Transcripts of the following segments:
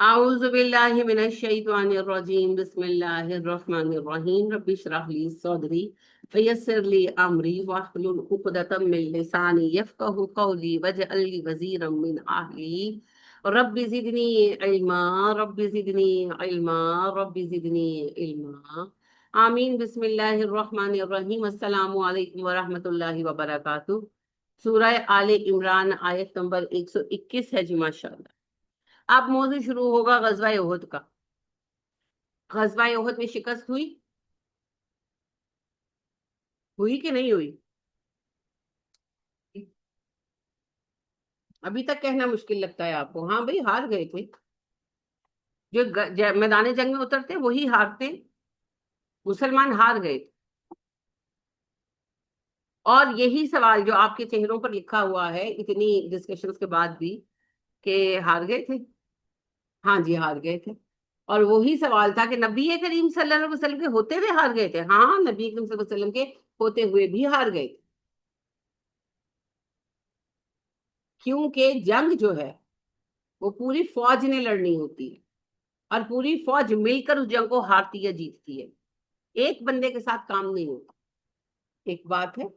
أعوذ بالله من الشيطان الرجيم بسم الله الرحمن الرحيم رب اشرح لي صدري ويسر لي أمري واحلل عقدة من لساني يفقهوا قولي واجعل لي وزيرا من أهلي رب زدني علما رب زدني علما رب زدني علما آمین بسم اللہ الرحمن الرحیم السلام علیکم ورحمۃ اللہ وبرکاتہ۔ سورہ آل عمران آیت نمبر 121 ہے جی ماشاءاللہ۔ اب موضوع شروع ہوگا غزوہ احد کا۔ غزوہ احد میں شکست ہوئی کہ نہیں ہوئی؟ ابھی تک کہنا مشکل لگتا ہے آپ کو؟ ہاں بھائی، ہار گئے تھے۔ جو میدان جنگ میں اترتے وہی ہارتے، مسلمان ہار گئے تھے۔ اور یہی سوال جو آپ کے چہروں پر لکھا ہوا ہے اتنی ڈسکشنز کے بعد بھی، کہ ہار گئے تھے؟ ہاں جی، ہار گئے تھے۔ اور وہی سوال تھا کہ نبی کریم صلی اللہ علیہ وسلم کے ہوتے ہوئے ہار گئے تھے؟ ہاں، نبی کریم صلی اللہ علیہ وسلم کے ہوتے ہوئے بھی ہار گئے تھے، کیونکہ جنگ جو ہے وہ پوری فوج نے لڑنی ہوتی ہے، اور پوری فوج مل کر اس جنگ کو ہارتی یا جیتتی ہے، ایک بندے کے ساتھ کام نہیں ہوتا۔ ایک بات ہے،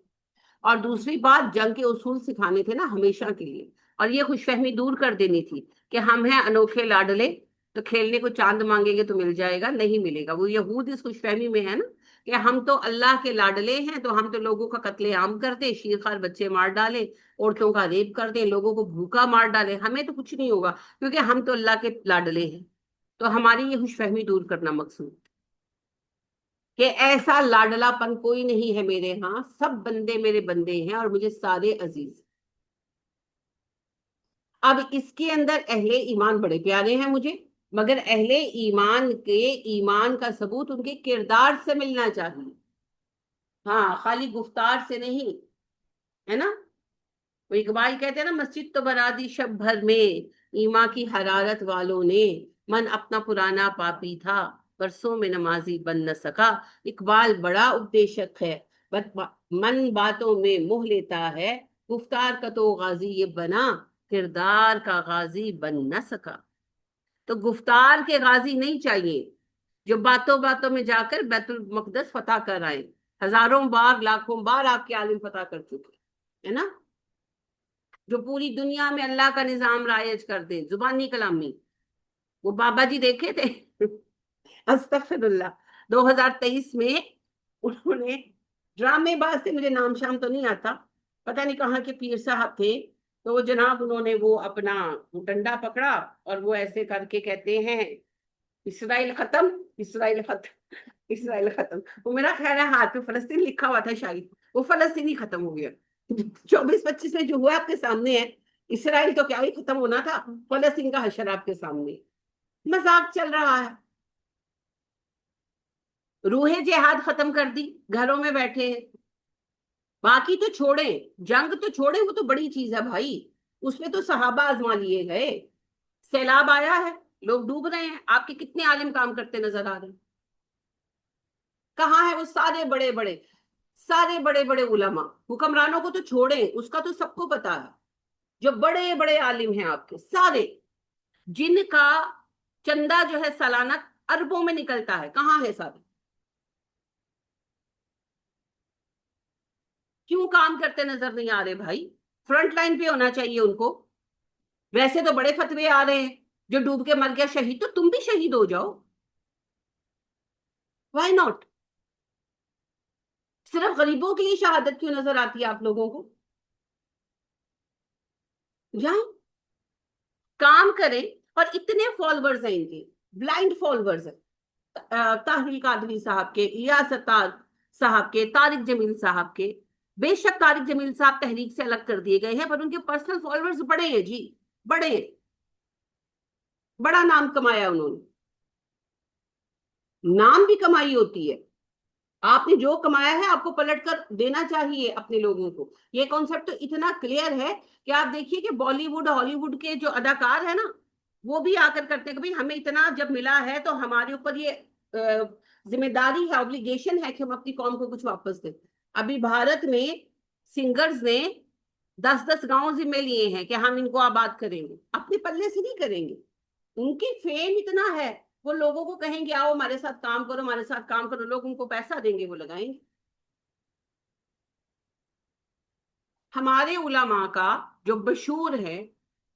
اور دوسری بات، جنگ کے اصول سکھانے تھے نا ہمیشہ کے لیے، اور یہ خوش فہمی دور کر دینی تھی کہ ہم ہیں انوکھے لاڈلے، تو کھیلنے کو چاند مانگیں گے تو مل جائے گا، نہیں ملے گا۔ وہ یہود اس خوش فہمی میں ہے نا کہ ہم تو اللہ کے لاڈلے ہیں، تو ہم تو لوگوں کا قتل عام کر دیں، شیرخوار بچے مار ڈالیں، عورتوں کا ریپ کر دیں، لوگوں کو بھوکا مار ڈالیں، ہمیں تو کچھ نہیں ہوگا کیونکہ ہم تو اللہ کے لاڈلے ہیں۔ تو ہماری یہ خوش فہمی دور کرنا مقصود کہ ایسا لاڈلا پن کوئی نہیں ہے میرے ہاں، سب بندے میرے بندے ہیں اور مجھے سارے عزیز۔ اب اس کے اندر اہل ایمان بڑے پیارے ہیں مجھے، مگر اہل ایمان کے ایمان کا ثبوت ان کے کردار سے ملنا چاہیے، ہاں، خالی گفتار سے نہیں، ہے نا؟ وہ اقبال کہتے ہیں نا، مسجد تو بنا دی شب بھر میں ایمان کی حرارت والوں نے، من اپنا پرانا پاپی تھا برسوں میں نمازی بن نہ سکا۔ اقبال بڑا اپدیشک ہے، من باتوں میں موہ لیتا ہے، گفتار کا تو غازی یہ بنا، کردار کا غازی بن نہ سکا۔ تو گفتار کے غازی نہیں چاہیے جو باتوں باتوں میں جا کر بیت المقدس فتح کر آئے، ہزاروں بار لاکھوں بار آپ کے عالم فتح کر چکے، ہے نا؟ جو پوری دنیا میں اللہ کا نظام رائج کر دے، زبانی کلامی۔ وہ بابا جی دیکھے تھے استغفر اللہ، 2023 میں انہوں نے ڈرامے باز سے، مجھے نام شام تو نہیں آتا، پتہ نہیں کہاں کے پیر صاحب تھے، تو وہ جناب انہوں نے وہ اپنا ڈنڈا پکڑا اور وہ ایسے کر کے کہتے ہیں اسرائیل ختم، اسرائیل ختم، اسرائیل ختم۔ وہ میرا خیال ہے ہاتھ پہ فلسطین لکھا ہوا تھا شاید، وہ فلسطین ہی ختم ہو گیا۔ 24-25 میں جو ہوا آپ کے سامنے ہے، اسرائیل تو کیا ہی ختم ہونا تھا، فلسطین کا حشر آپ کے سامنے، مذاق چل رہا ہے۔ روح جہاد ختم کر دی، گھروں میں بیٹھے ہیں۔ باقی تو چھوڑیں، جنگ تو چھوڑیں، وہ تو بڑی چیز ہے بھائی، اس میں تو صحابہ آزما لیے گئے۔ سیلاب آیا ہے، لوگ ڈوب رہے ہیں، آپ کے کتنے عالم کام کرتے نظر آ رہے ہیں؟ کہاں ہے وہ سارے بڑے بڑے علماء؟ حکمرانوں کو تو چھوڑیں، اس کا تو سب کو پتا ہے، جو بڑے بڑے عالم ہیں آپ کے سارے، جن کا چندہ جو ہے سالانہ اربوں میں نکلتا ہے، کہاں ہے سارے؟ کیوں کام کرتے نظر نہیں آ رہے بھائی؟ فرنٹ لائن پہ ہونا چاہیے ان کو۔ ویسے تو بڑے فتوے آ رہے ہیں، جو ڈوب کے مر گیا شہید، تو تم بھی شہید ہو جاؤ، وائی ناٹ؟ صرف غریبوں کے لیے شہادت کیوں نظر آتی ہے آپ لوگوں کو؟ جائیں کام کریں، اور اتنے فالوورز ہیں ان کے، بلائنڈ فالوورز ہیں، طاہر القادری صاحب کے، الیاس اتار صاحب کے، طارق جمیل صاحب کے۔ بے شک طارق جمیل صاحب تحریک سے الگ کر دیے گئے ہیں، پر ان کے پرسنل فالوورز بڑے ہیں جی، بڑے ہیں، بڑا نام کمایا انہوں نے۔ نام بھی کمائی ہوتی ہے، آپ نے جو کمایا ہے آپ کو پلٹ کر دینا چاہیے اپنے لوگوں کو۔ یہ کانسیپٹ تو اتنا کلیئر ہے کہ آپ دیکھیے کہ بالی ووڈ، ہالی ووڈ کے جو اداکار ہیں نا، وہ بھی آ کر کرتے ہیں کہ بھائی ہمیں اتنا جب ملا ہے تو ہمارے اوپر یہ ذمہ داری ہے، اوبلیگیشن ہے کہ ہم اپنی قوم کو کچھ واپس دیں۔ ابھی بھارت میں سنگرز نے 10-10 گاؤں ذمہ لیے ہیں کہ ہم ان کو آباد کریں گے، اپنے پلے سے نہیں کریں گے۔ ان کی فیم اتنا ہے، وہ لوگوں کو کہیں گے آؤ ہمارے ساتھ کام کرو، ہمارے ساتھ کام کرو، لوگ ان کو پیسہ دیں گے، وہ لگائیں گے۔ ہمارے علماء کا جو مشہور ہے،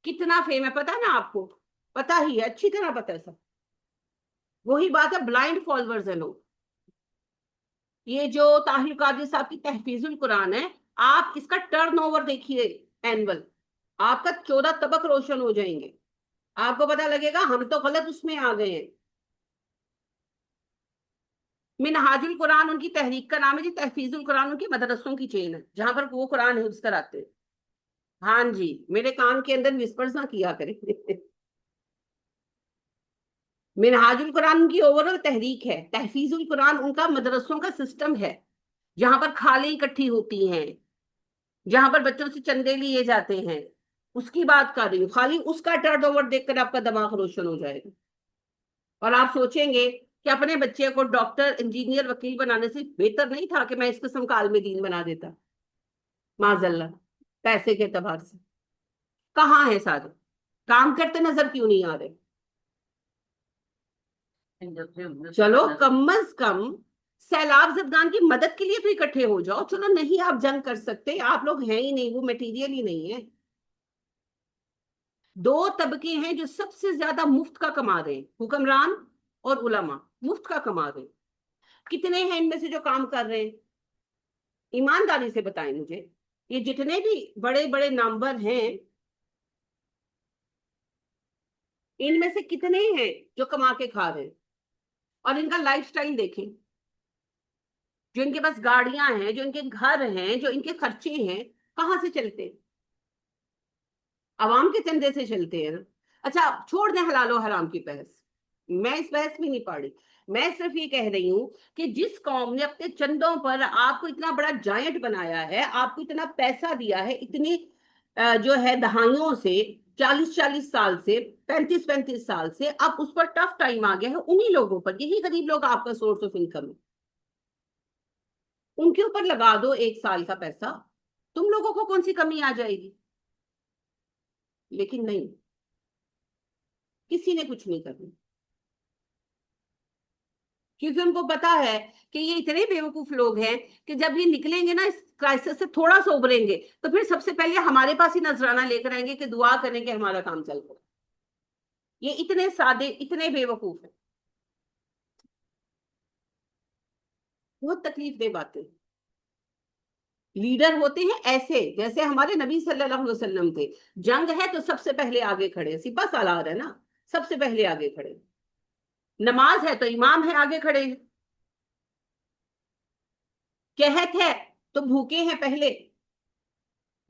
کتنا فیم ہے پتا نا آپ کو؟ پتا ہی ہے، اچھی طرح پتا ہے سب۔ وہی بات ہے، بلائنڈ فالوورز ہیں لوگ۔ یہ جو طاہر قادری صاحب کی تحفیظ القرآن ہے، آپ اس کا ٹرن اوور دیکھیے اینول، آپ کا 14 طبق روشن ہو جائیں گے، آپ کو پتا لگے گا ہم تو غلط اس میں آ گئے ہیں۔ منہاج القرآن ان کی تحریک کا نام ہے جی، تحفیظ القرآن ان کی مدرسوں کی چین ہے جہاں پر وہ قرآن حفظ کراتے ہیں۔ ہاں جی، میرے کان کے اندر وسپرز نہ کیا کریں منہاج القرآن ان کی اوور آل تحریک ہے، تحفیظ القرآن ان کا مدرسوں کا سسٹم ہے، جہاں پر کھالیں اکٹھی ہوتی ہیں، جہاں پر بچوں سے چندے لیے جاتے ہیں، اس کی بات کر رہی ہوں۔ خالی اس کا ٹرن اوور دیکھ کر آپ کا دماغ روشن ہو جائے گا، اور آپ سوچیں گے کہ اپنے بچے کو ڈاکٹر، انجینئر، وکیل بنانے سے بہتر نہیں تھا کہ میں اس قسم کا عالم دین بنا دیتا؟ معاذ اللہ، پیسے کے اعتبار سے کہاں ہے سارے؟ کام کرتے نظر کیوں نہیں آ رہے؟ چلو کم از کم سیلاب زدگان کی مدد کے لیے تو اکٹھے ہو جاؤ۔ چلو نہیں آپ جنگ کر سکتے، آپ لوگ ہیں ہی نہیں، وہ میٹیریل ہی نہیں ہے۔ دو طبقے ہیں جو سب سے زیادہ مفت کا کما رہے ہیں، حکمران اور علماء، مفت کا کما رہے ہیں۔ کتنے ہیں ان میں سے جو کام کر رہے ہیں؟ ایمانداری سے بتائیں مجھے، یہ جتنے بھی بڑے بڑے نامور ہیں، ان میں سے کتنے ہیں جو کما کے کھا رہے ہیں؟ اور ان کا لائف سٹائل دیکھیں، جو ان کے پاس گاڑیاں ہیں، جو ان کے گھر ہیں، جو ان کے خرچے ہیں، کہاں سے چلتے ہیں؟ عوام کے چندے سے چلتے ہیں نا۔ اچھا چھوڑ دیں حلال و حرام کی بحث، میں اس بحث میں نہیں پاڑی، میں صرف یہ کہہ رہی ہوں کہ جس قوم نے اپنے چندوں پر آپ کو اتنا بڑا جائنٹ بنایا ہے، آپ کو اتنا پیسہ دیا ہے، اتنی جو ہے دہائیوں سے، 40 سال سے، 35 سال سے، اب اس پر ٹف ٹائم آ گیا ہے، انہی لوگوں پر، یہی غریب لوگ آپ کا سورس آف انکم ہے، ان کے اوپر لگا دو 1 سال کا پیسہ، تم لوگوں کو کون سی کمی آ جائے گی؟ لیکن نہیں، کسی نے کچھ نہیں کرنا، کیونکہ ان کو پتا ہے کہ یہ اتنے بیوقوف لوگ ہیں کہ جب یہ نکلیں گے نا اس کرائسس سے، تھوڑا سا ابھریں گے، تو پھر سب سے پہلے ہمارے پاس ہی نذرانہ لے کر آئیں گے کہ دعا کریں کہ ہمارا کام چل پڑے۔ یہ اتنے سادے، اتنے بیوقوف ہیں، بہت تکلیف دہ باتیں۔ لیڈر ہوتے ہیں ایسے جیسے ہمارے نبی صلی اللہ علیہ وسلم تھے، جنگ ہے تو سب سے پہلے آگے کھڑے، سپہ سالار ہے نا، سب سے پہلے آگے کھڑے، نماز ہے تو امام ہے آگے کھڑے ہیں، قحط ہے تو بھوکے ہیں پہلے،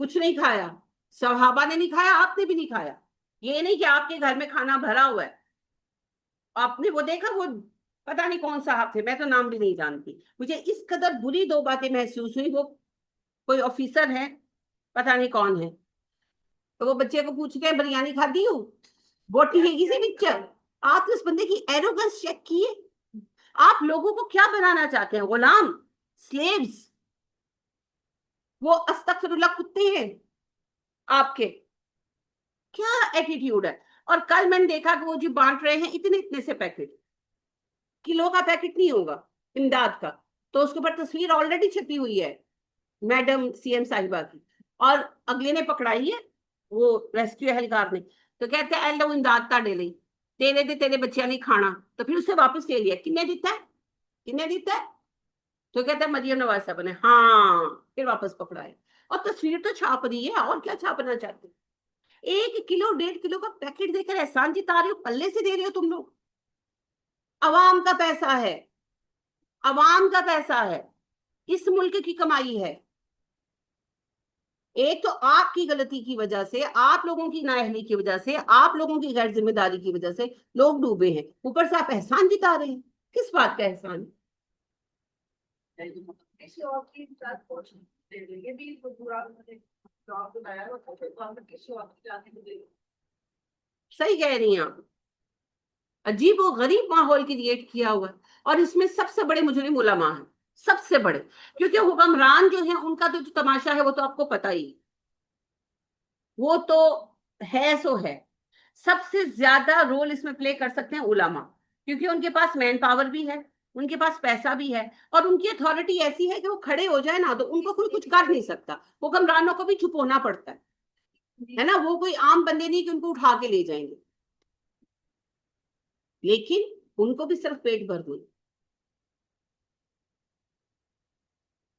کچھ نہیں کھایا، صحابہ نے نہیں کھایا، آپ نے بھی نہیں کھایا، یہ نہیں کہ آپ کے گھر میں کھانا بھرا ہوا ہے، آپ نے وہ دیکھا، وہ پتہ نہیں کون صاحب تھے، میں تو نام بھی نہیں جانتی، مجھے اس قدر بری دو باتیں محسوس ہوئی، وہ کوئی آفیسر ہے، پتہ نہیں کون ہے، تو وہ بچے کو پوچھتے ہیں بریانی کھاتی ہوں، بوٹی ہے کسی پکچر؟ آپ نے اس بندے کی ایروگنس چیک کیے؟ آپ لوگوں کو کیا بنانا چاہتے ہیں؟ غلام، سلیوز، وہ استغفر اللہ کتے ہیں آپ کے؟ کیا ایٹیٹیوڈ ہے؟ اور کل میں نے دیکھا کہ وہ جو بانٹ رہے ہیں اتنے اتنے سے پیکٹ، کلو کا پیکٹ نہیں ہوگا امداد کا، تو اس کے اوپر تصویر آلریڈی چھپی ہوئی ہے میڈم سی ایم صاحبہ کی، اور اگلے نے پکڑائی ہے، وہ ریسکیو اہلکار نے، تو کہتے ہیں لو امداد تا ڈے لئی، تیرے دے تیرے بچیاں نہیں کھانا، تو پھر اسے واپس لے لیا، کنے دیتا ہے، کنے دیتا ہے؟ تو کہتا ہے مریم نواز صاحب نے، ہاں، پھر واپس پکڑایا، اور تصویر تو چھاپ رہی ہے، اور کیا چھاپنا چاہتے؟ 1 کلو 1.5 کلو کا پیکٹ دے کر احسان جتا رہے ہو، پلے سے دے رہے ہو تم لوگ؟ عوام کا پیسہ ہے، عوام کا پیسہ ہے، اس ملک کی کمائی ہے، ایک تو آپ کی غلطی کی وجہ سے، آپ لوگوں کی نااہلی کی وجہ سے، آپ لوگوں کی غیر ذمہ داری کی وجہ سے لوگ ڈوبے ہیں، اوپر سے آپ احسان جتا رہے ہیں، کس بات کا احسان؟ صحیح کہہ رہی ہیں آپ، عجیب و غریب ماحول کریٹ کیا ہوا ہے، اور اس میں سب سے بڑے مجرم علماء ہیں، سب سے بڑے، کیونکہ حکمران جو ہیں ان کا تو جو تماشا ہے وہ تو آپ کو پتا ہی، وہ تو ہے سو ہے، سب سے زیادہ رول اس میں پلے کر سکتے ہیں علماء، کیونکہ ان کے پاس مین پاور بھی ہے، ان کے پاس پیسہ بھی ہے، اور ان کی اتھارٹی ایسی ہے کہ وہ کھڑے ہو جائے نا تو ان کو کوئی کچھ کر نہیں سکتا، حکمرانوں کو بھی چپ ہونا پڑتا ہے نا، وہ کوئی عام بندے نہیں کہ ان کو اٹھا کے لے جائیں گے، لیکن ان کو بھی صرف پیٹ بھر دیں۔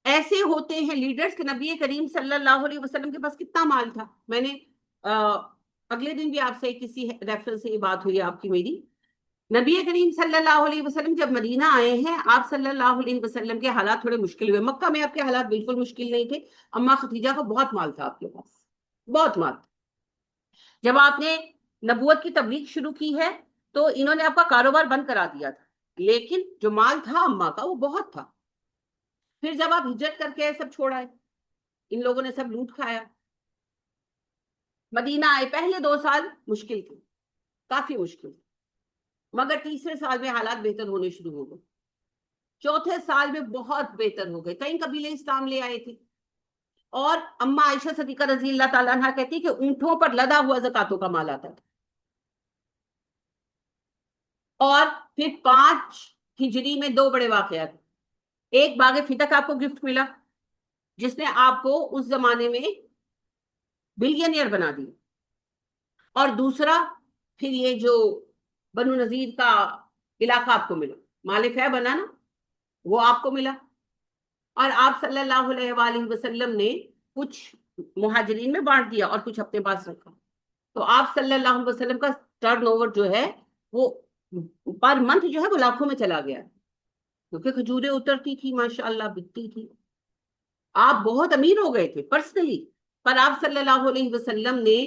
ایسے ہوتے ہیں لیڈرز کہ نبی کریم صلی اللہ علیہ وسلم کے پاس کتنا مال تھا، میں نے اگلے دن بھی آپ سے کسی ریفرنس سے یہ بات ہوئی آپ کی میری، نبی کریم صلی اللہ علیہ وسلم جب مدینہ آئے ہیں، آپ صلی اللہ علیہ وسلم کے حالات تھوڑے مشکل ہوئے، مکہ میں آپ کے حالات بالکل مشکل نہیں تھے، اما ختیجہ کو بہت مال تھا آپ کے پاس، بہت مال تھا۔ جب آپ نے نبوت کی تبلیغ شروع کی ہے تو انہوں نے آپ کا کاروبار بند کرا دیا تھا، لیکن جو مال تھا اما کا وہ بہت تھا۔ پھر جب آپ ہجرت کر کے سب چھوڑ آئے، ان لوگوں نے سب لوٹ کھایا، مدینہ آئے، پہلے 2 سال مشکل تھے، کافی مشکل، مگر تیسرے سال میں حالات بہتر ہونے شروع ہو گئے، چوتھے سال میں بہت بہتر ہو گئے، کئی قبیلے اسلام لے آئے تھے، اور اما عائشہ صدیقہ رضی اللہ تعالیٰ عنہ کہتی کہ اونٹوں پر لدا ہوا زکاتوں کا مال آتا تھا۔ اور پھر 5 ہجری میں 2 بڑے واقعات، ایک باغ فتح آپ کو گفٹ ملا جس نے آپ کو اس زمانے میں بلینئر بنا دی، اور دوسرا پھر یہ جو بنو نذیر کا علاقہ آپ کو ملا، مال فہ بنا نا، وہ آپ کو ملا، اور آپ صلی اللہ علیہ وآلہ وسلم نے کچھ مہاجرین میں بانٹ دیا اور کچھ اپنے پاس رکھا، تو آپ صلی اللہ علیہ وسلم کا ٹرن اوور جو ہے وہ پر منتھ جو ہے وہ لاکھوں میں چلا گیا، کیونکہ کھجوریں اترتی تھی، ماشاء اللہ بکتی تھی، آپ بہت امیر ہو گئے تھے پرسنلی، پر آپ صلی اللہ علیہ وسلم نے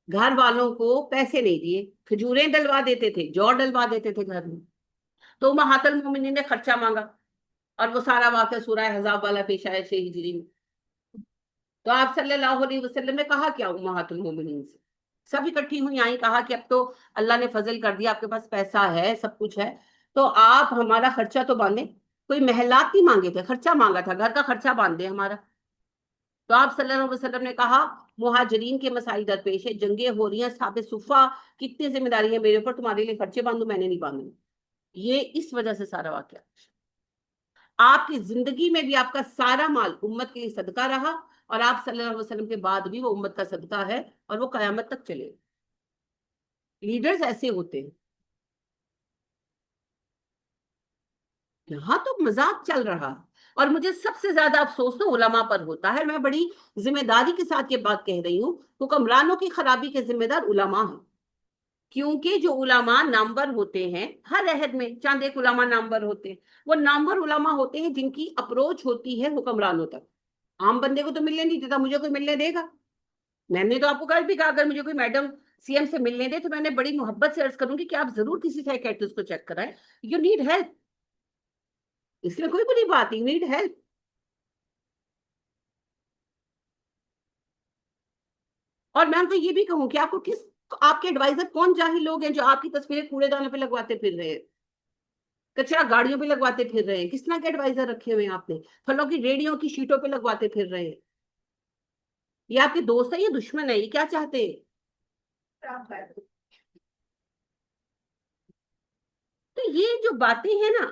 گھر والوں کو پیسے نہیں دیے، کھجوریں ڈلوا دیتے تھے، جو ڈلوا دیتے تھے گھر میں، تو امہات المومنین نے خرچہ مانگا، اور وہ سارا واقعہ سورہ احزاب والا پیش آیا 6 ہجری میں، تو آپ صلی اللہ علیہ وسلم نے کہا کیا امہات المومنین سے، سب اکٹھی ہوئی آئی، کہا کہ اب تو اللہ نے فضل کر دیا، آپ کے پاس پیسہ ہے، سب کچھ ہے، تو آپ ہمارا خرچہ تو باندھیں، کوئی محلات نہیں مانگے تھے، خرچہ مانگا تھا، گھر کا خرچہ باندھ دے ہمارا، تو آپ صلی اللہ علیہ وسلم نے کہا مہاجرین کے مسائل درپیش ہے، جنگیں ہو رہی ہیں، اصحاب صفہ کتنی ذمہ داری ہے میرے اوپر، تمہارے لیے خرچے باندھوں، میں نے نہیں باندھوں، یہ اس وجہ سے سارا واقعہ، آپ کی زندگی میں بھی آپ کا سارا مال امت کے لیے صدقہ رہا، اور آپ صلی اللہ علیہ وسلم کے بعد بھی وہ امت کا صدقہ ہے، اور وہ قیامت تک چلے، لیڈرز ایسے ہوتے ہیں۔ یہاں تو مذاق چل رہا، اور مجھے سب سے زیادہ افسوس تو علماء پر ہوتا ہے، میں بڑی ذمہ داری کے ساتھ یہ بات کہہ رہی ہوں، حکمرانوں کی خرابی کے ذمہ دار علماء ہیں، کیونکہ جو علماء نامور ہوتے ہیں ہر عہد میں چند ایک علماء نامور ہوتے ہیں، وہ نامور علماء ہوتے ہیں جن کی اپروچ ہوتی ہے حکمرانوں تک، عام بندے کو تو ملنے نہیں دیتا، مجھے کوئی ملنے دے گا؟ میں نے تو آپ کو کل بھی کہا اگر مجھے کوئی میڈم سی ایم سے ملنے دے تو میں نے بڑی محبت سے عرض کروں گی کہ آپ ضرور کسی سائیکیٹرسٹ کو چیک کرائیں، یو نیڈ ہیلپ، اس میں کوئی بری بات نہیں، نیڈ ہیلپ۔ اور میں ان کو یہ بھی کہوں کہ آپ کو آپ کے ایڈوائزر کون جاہل لوگ ہیں جو آپ کی تصویریں کوڑے دانوں پہ لگواتے پھر رہے ہیں، کچرا گاڑیوں پہ لگواتے پھر رہے ہیں، کس طرح کے ایڈوائزر رکھے ہوئے ہیں آپ نے، پھلوں کی ریڑیوں کی شیٹوں پہ لگواتے پھر رہے ہیں، یہ آپ کے دوست ہے یا دشمن ہے، یہ کیا چاہتے ہیں؟ تو یہ جو باتیں ہیں نا،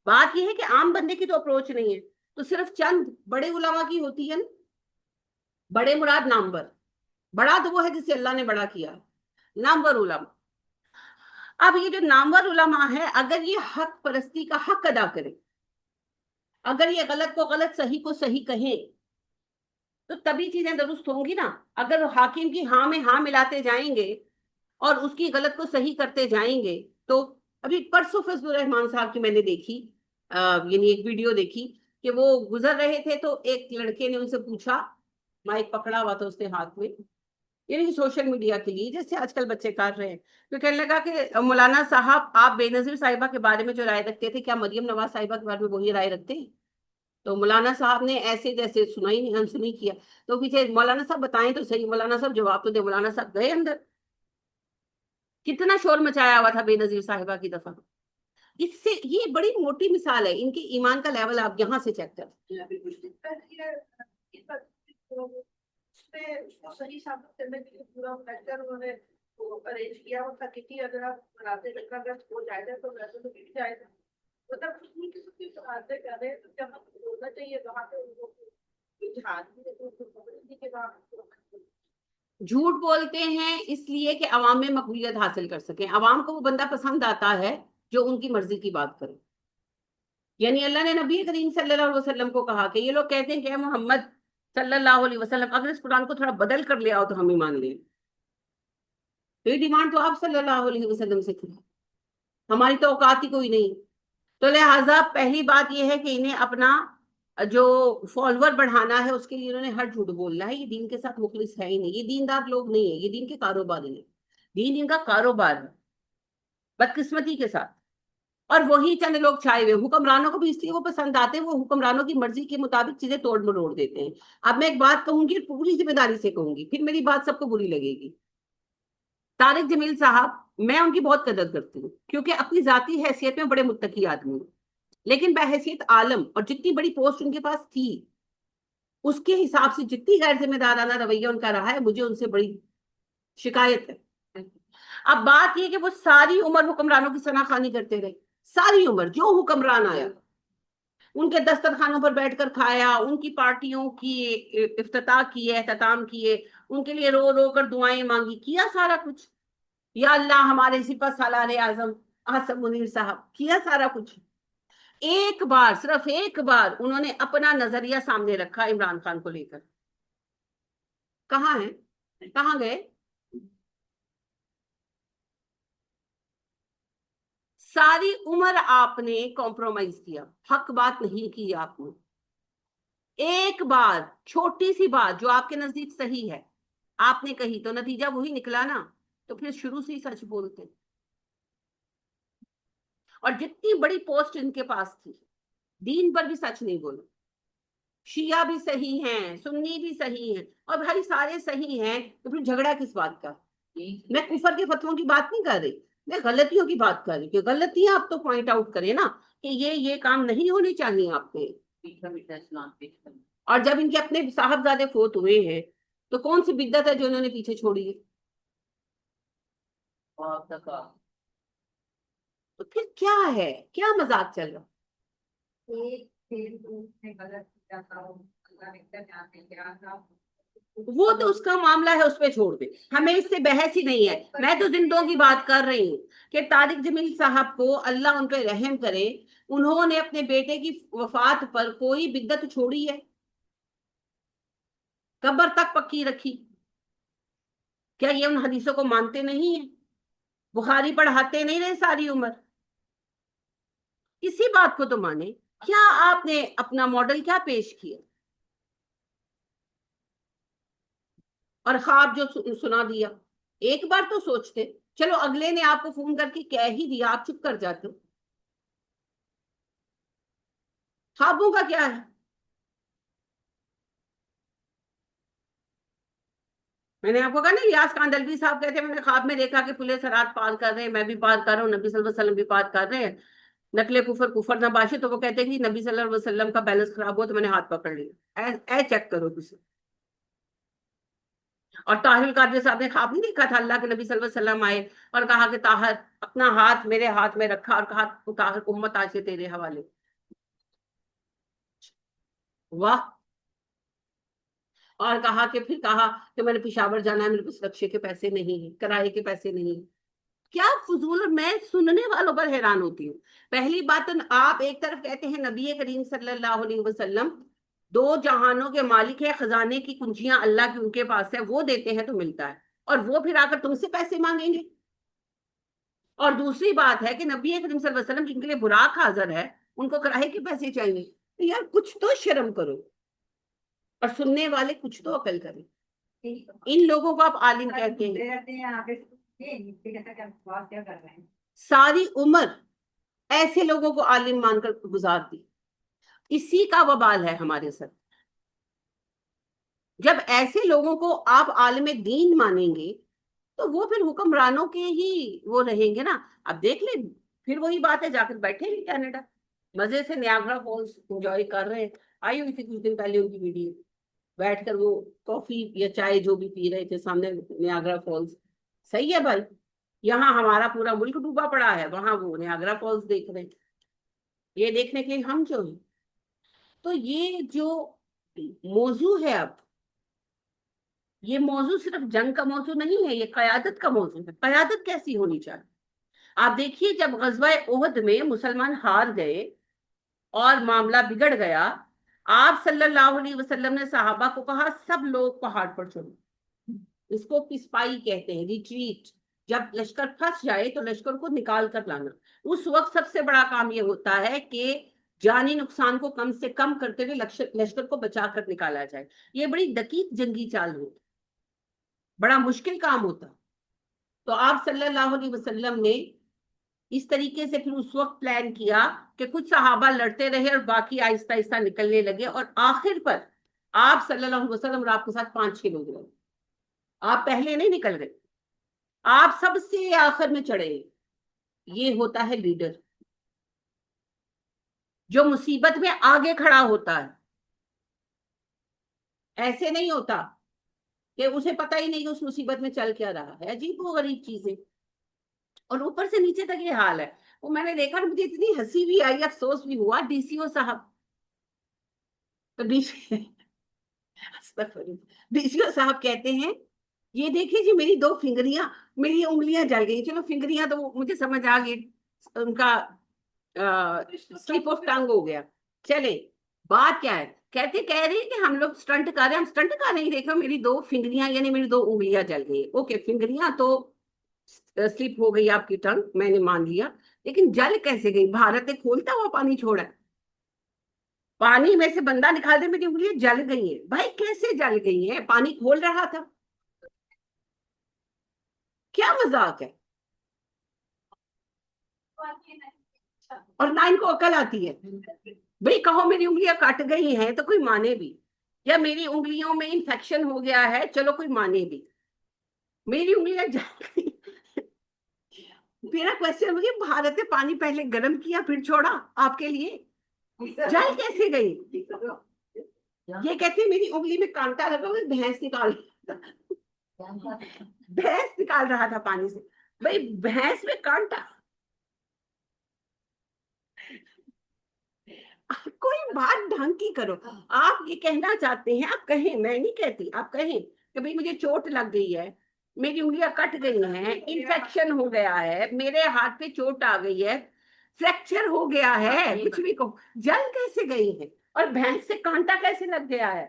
بات یہ ہے کہ عام بندے کی تو اپروچ نہیں ہے، تو صرف چند بڑے علماء کی ہوتی ہے نا، بڑے مراد نامور، بڑا تو وہ ہے جسے اللہ نے بڑا کیا، نامور علماء، اب یہ جو نامور علماء ہے اگر یہ حق پرستی کا حق ادا کرے، اگر یہ غلط کو غلط صحیح کو صحیح کہیں، تو تبھی چیزیں درست ہوں گی نا، اگر حاکم کی ہاں میں ہاں ملاتے جائیں گے اور اس کی غلط کو صحیح کرتے جائیں گے، تو ابھی پرسوں فضل الرحمان صاحب کی میں نے دیکھی، یعنی ایک ویڈیو دیکھی کہ وہ گزر رہے تھے تو ایک لڑکے نے ان سے پوچھا، مائک پکڑا ہوا تھا اس نے ہاتھ میں، یعنی سوشل میڈیا کے لیے جیسے آج کل بچے کر رہے ہیں، تو کہنے لگا کہ مولانا صاحب آپ بے نظیر صاحبہ کے بارے میں جو رائے رکھتے تھے کیا مریم نواز صاحبہ کے بارے میں وہی رائے رکھتے ہیں؟ تو مولانا صاحب نے ایسے جیسے سنا ہی نہیں، انسنی کیا، تو پیچھے مولانا صاحب بتائیں تو صحیح، مولانا صاحب جواب تو دے، مولانا صاحب گئے اندر، کتنا شور مچایا ہوا تھا بے نظیر صاحبہ کی دفعہ، اس سے یہ بڑی موٹی مثال ہے، ان کے ایمان کا لیول آپ یہاں سے چیک کریں۔ صحیح ثابت کرنے کے لیے پورا فیکٹر انہوں نے ارینج کیا ہوا تھا کہ اگر آپ بناتے رکھا اگر ہو جائے گا تو ویسے تو مل جائے گا. مطلب کتنی قسم کی باتیں کر رہے ہیں جہاں ہونا چاہیے وہاں پہ ان کو جھوٹ بولتے ہیں اس لیے کہ عوام میں مقبولیت حاصل کر سکیں. عوام کو وہ بندہ پسند آتا ہے جو ان کی مرضی کی بات کرے. یعنی اللہ نے نبی کریم صلی اللہ علیہ وسلم کو کہا کہ یہ لوگ کہتے ہیں کہ محمد صلی اللہ علیہ وسلم اگر اس قرآن کو تھوڑا بدل کر لے آؤ تو ہم ایمان لیں. تو یہ ڈیمانڈ تو آپ صلی اللہ علیہ وسلم سے تھی, ہماری تو اوقات ہی کوئی نہیں. تو لہٰذا پہلی بات یہ ہے کہ انہیں اپنا جو فالوور بڑھانا ہے اس کے لیے انہوں نے ہر جھوٹ بولنا ہے. یہ دین کے ساتھ مخلص ہے ہی نہیں, یہ دیندار لوگ نہیں ہے, یہ دین کے کاروباری ہیں. دین ان کا کاروبار ہے بدقسمتی کے ساتھ. اور وہی چند لوگ چھائے ہوئے حکمرانوں کو بھی اس لیے وہ پسند آتے ہیں, وہ حکمرانوں کی مرضی کے مطابق چیزیں توڑ مروڑ دیتے ہیں. اب میں ایک بات کہوں گی, پوری ذمہ داری سے کہوں گی, پھر میری بات سب کو بری لگے گی. طارق جمیل صاحب, میں ان کی بہت قدر کرتی ہوں کیونکہ اپنی ذاتی حیثیت میں بڑے متقی آدمی ہیں, لیکن بحیثیت عالم اور جتنی بڑی پوسٹ ان کے پاس تھی اس کے حساب سے جتنی غیر ذمہ دارانہ رویہ ان کا رہا ہے, مجھے ان سے بڑی شکایت ہے. اب بات یہ کہ وہ ساری عمر حکمرانوں کی ثنا خوانی کرتے رہے, ساری عمر جو حکمران آیا ان کے دسترخوانوں پر بیٹھ کر کھایا, ان کی پارٹیوں کی افتتاح کیے, اختتام کیے, ان کے لیے رو رو کر دعائیں مانگی, کیا سارا کچھ. یا اللہ ہمارے سپہ سالار اعظم آصف منیر صاحب, کیا سارا کچھ. ایک بار, صرف ایک بار انہوں نے اپنا نظریہ سامنے رکھا عمران خان کو لے کر. کہاں ہے, کہاں گئے؟ ساری عمر آپ نے کمپرومائز کیا, حق بات نہیں کی آپ نے. ایک بار چھوٹی سی بات جو آپ کے نزدیک صحیح ہے آپ نے کہی تو نتیجہ وہی نکلا نا. تو پھر شروع سے ہی سچ بولتے. اور جتنی بڑی پوسٹ ان کے پاس تھی, دین پر بھی سچ نہیں بولو. شیعہ بھی صحیح ہیں, سنی بھی صحیح ہیں, اور بھائی سارے صحیح ہیں, تو پھر جھگڑا کس بات کا. میں کفر کے فتووں کی بات نہیں کر رہی, میں غلطیوں کی بات کر رہی ہوں. غلطیاں آپ تو پوائنٹ آؤٹ کریں نا کہ یہ کام نہیں ہونے چاہیے آپ کے. اور جب ان کے اپنے صاحبزادے فوت ہوئے ہیں تو کون سی بدعت ہے جو انہوں نے پیچھے چھوڑی ہے؟ تو پھر کیا ہے, کیا مذاق چل رہا؟ وہ تو اس کا معاملہ ہے, اس پہ چھوڑ دیں, ہمیں اس سے بحث ہی نہیں ہے. میں تو زندوں کی بات کر رہی ہوں کہ طارق جمیل صاحب کو اللہ ان پہ رحم کرے, انہوں نے اپنے بیٹے کی وفات پر کوئی بدعت چھوڑی ہے؟ قبر تک پکی رکھی. کیا یہ ان حدیثوں کو مانتے نہیں ہیں؟ بخاری پڑھاتے نہیں رہے ساری عمر, اسی بات کو تو مانے. کیا آپ نے اپنا ماڈل کیا پیش کیا؟ اور خواب جو سنا دیا, ایک بار تو سوچتے. چلو اگلے نے آپ کو فون کر کے کہہ ہی دیا, آپ چپ کر جاتے. خوابوں کا کیا ہے؟ میں نے آپ کو کہا نا, ریاض کاندلوی صاحب کہتے ہیں میں نے خواب میں دیکھا کہ پلے سرات پار کر رہے ہیں, میں بھی پار کر رہا ہوں, نبی صلی اللہ علیہ وسلم بھی پار کر رہے ہیں, نقل کفر کفر نہ باشے. تو وہ کہتے ہیں کہ نبی صلی اللہ علیہ وسلم کا بیلنس خراب ہوا تو میں نے ہاتھ پکڑ لیا. اے چیک کرو تجھے. اور طاہر القادری صاحب نے خواب نہیں دیکھا تھا, اللہ کے نبی صلی اللہ علیہ وسلم آئے اور کہا کہ طاہر اپنا ہاتھ میرے ہاتھ میں رکھا اور کہا طاہر امت آج سے تیرے حوالے. واہ. اور کہا کہ پھر کہا کہ میں نے پشاور جانا ہے, میرے پاس رکشے کے پیسے نہیں ہیں, کرائے کے پیسے نہیں ہیں. کیا فضول. میں سننے والوں پر حیران ہوتی ہوں. پہلی بات تو آپ ایک طرف کہتے ہیں نبی کریم صلی اللہ علیہ وسلم دو جہانوں کے مالک ہے, خزانے کی کنجیاں اللہ کی ان کے پاس ہے, وہ دیتے ہیں تو ملتا ہے, اور وہ پھر آ کر تم سے پیسے مانگیں گے. اور دوسری بات ہے کہ نبی کریم صلی اللہ علیہ وسلم جن کے لیے براق حاضر ہے ان کو کرائے کے پیسے چاہیے. یار کچھ تو شرم کرو, اور سننے والے کچھ تو عقل کریں. ان لوگوں کو آپ عالم کہتے ہیں, ساری عمر ایسے لوگوں کو عالم مان کر گزار دی. اسی کا وبال ہے ہمارے ساتھ. جب ایسے لوگوں کو آپ عالم دین مانیں گے تو وہ پھر حکمرانوں کے ہی وہ رہیں گے نا. اب دیکھ لیں, پھر وہی بات ہے, جا کر بیٹھے گے کینیڈا, مزے سے نیاگرا فالز انجوائے کر رہے ہیں. آئی ہوئی تھی کچھ دن پہلے ان کی ویڈیو, بیٹھ کر وہ کافی یا چائے جو بھی پی رہے تھے سامنے نیاگرا فالز. صحیح ہے بھائی. یہاں ہمارا پورا ملک ڈوبا پڑا ہے, وہاں وہ نیاگرا فالز دیکھ رہے ہیں. یہ دیکھنے کے لیے ہم جو ہیں. تو یہ جو موضوع ہے اب, یہ موضوع صرف جنگ کا موضوع نہیں ہے, یہ قیادت کا موضوع ہے. قیادت کیسی ہونی چاہیے؟ آپ دیکھیے, جب غزوہ احد میں مسلمان ہار گئے اور معاملہ بگڑ گیا, آپ صلی اللہ علیہ وسلم نے صحابہ کو کہا سب لوگ پہاڑ پر چڑھو. اس کو پسپائی کہتے ہیں, ریٹریٹ. جب لشکر پھنس جائے تو لشکر کو نکال کر لانا. اس وقت سب سے بڑا کام یہ ہوتا ہے کہ جانی نقصان کو کم سے کم کرتے ہوئے لشکر کو بچا کر نکالا جائے. یہ بڑی دقیق جنگی چال ہوتی, بڑا مشکل کام ہوتا. تو آپ صلی اللہ علیہ وسلم نے اس طریقے سے پھر اس وقت پلان کیا کہ کچھ صحابہ لڑتے رہے اور باقی آہستہ آہستہ نکلنے لگے, اور آخر پر آپ صلی اللہ علیہ وسلم اور آپ کے ساتھ 5-6 لوگ رہے. آپ پہلے نہیں نکل گئے, آپ سب سے آخر میں چڑھے. یہ ہوتا ہے لیڈر, جو مصیبت میں آگے کھڑا ہوتا ہے. ایسے نہیں ہوتا کہ اسے پتہ ہی نہیں کہ اس مصیبت میں چل کیا رہا ہے. عجیب و غریب چیزیں. اور اوپر سے نیچے تک یہ حال ہے. وہ میں نے دیکھا, مجھے اتنی ہنسی بھی آئی, افسوس بھی ہوا. ڈی سی او صاحب, تو ڈی سی او صاحب کہتے ہیں یہ دیکھیے جی میری 2 فنگریاں, میری انگلیاں جل گئی. چلو فنگریاں تو مجھے سمجھ آ گئی, ان کا سلپ آف ٹنگ ہو گیا. چلے, بات کیا ہے؟ کہہ رہے ہیں کہ ہم لوگ سٹنٹ کر رہے ہیں. ہم سٹنٹ کر رہے ہیں, دیکھو میری 2 فنگریاں یعنی میری 2 انگلیاں جل گئی. اوکے, فنگریاں تو سلپ ہو گئی آپ کی ٹنگ, میں نے مان لیا, لیکن جل کیسے گئی؟ بھارت نے کھولتا ہوا پانی چھوڑا, پانی میں سے بندہ نکال دے, میری انگلیاں جل گئی ہیں. بھائی کیسے جل گئی ہیں؟ پانی کھول رہا تھا. کیا مذاق ہے؟ اور نہ ان کو عقل آتی ہے. بھئی کہو میری انگلیاں کٹ گئی ہیں تو کوئی مانے بھی, یا میری انگلیوں میں انفیکشن ہو گیا ہے, چلو کوئی مانے بھی. میری انگلیاں جل گئی. میرا کوشچن ہوگی, بھارت نے پانی پہلے گرم کیا پھر چھوڑا آپ کے لیے, جل کیسے گئی؟ یہ کہتے ہیں میری انگلی میں کانٹا لگا ہوا, بھینس نکال رہا تھا پانی سے. بھئی بھینس میں کانٹا, کوئی بات ڈھنگ کی کرو. آپ یہ کہنا چاہتے ہیں, آپ کہیں, میں نہیں کہتی, آپ کہیں کہ بھئی مجھے چوٹ لگ گئی ہے, میری انگلیاں کٹ گئی ہیں, انفیکشن ہو گیا ہے, میرے ہاتھ پہ چوٹ آ گئی ہے, فریکچر ہو گیا ہے, کچھ بھی کہو, جل کیسے گئی ہے؟ اور بھینس سے کانٹا کیسے لگ گیا ہے؟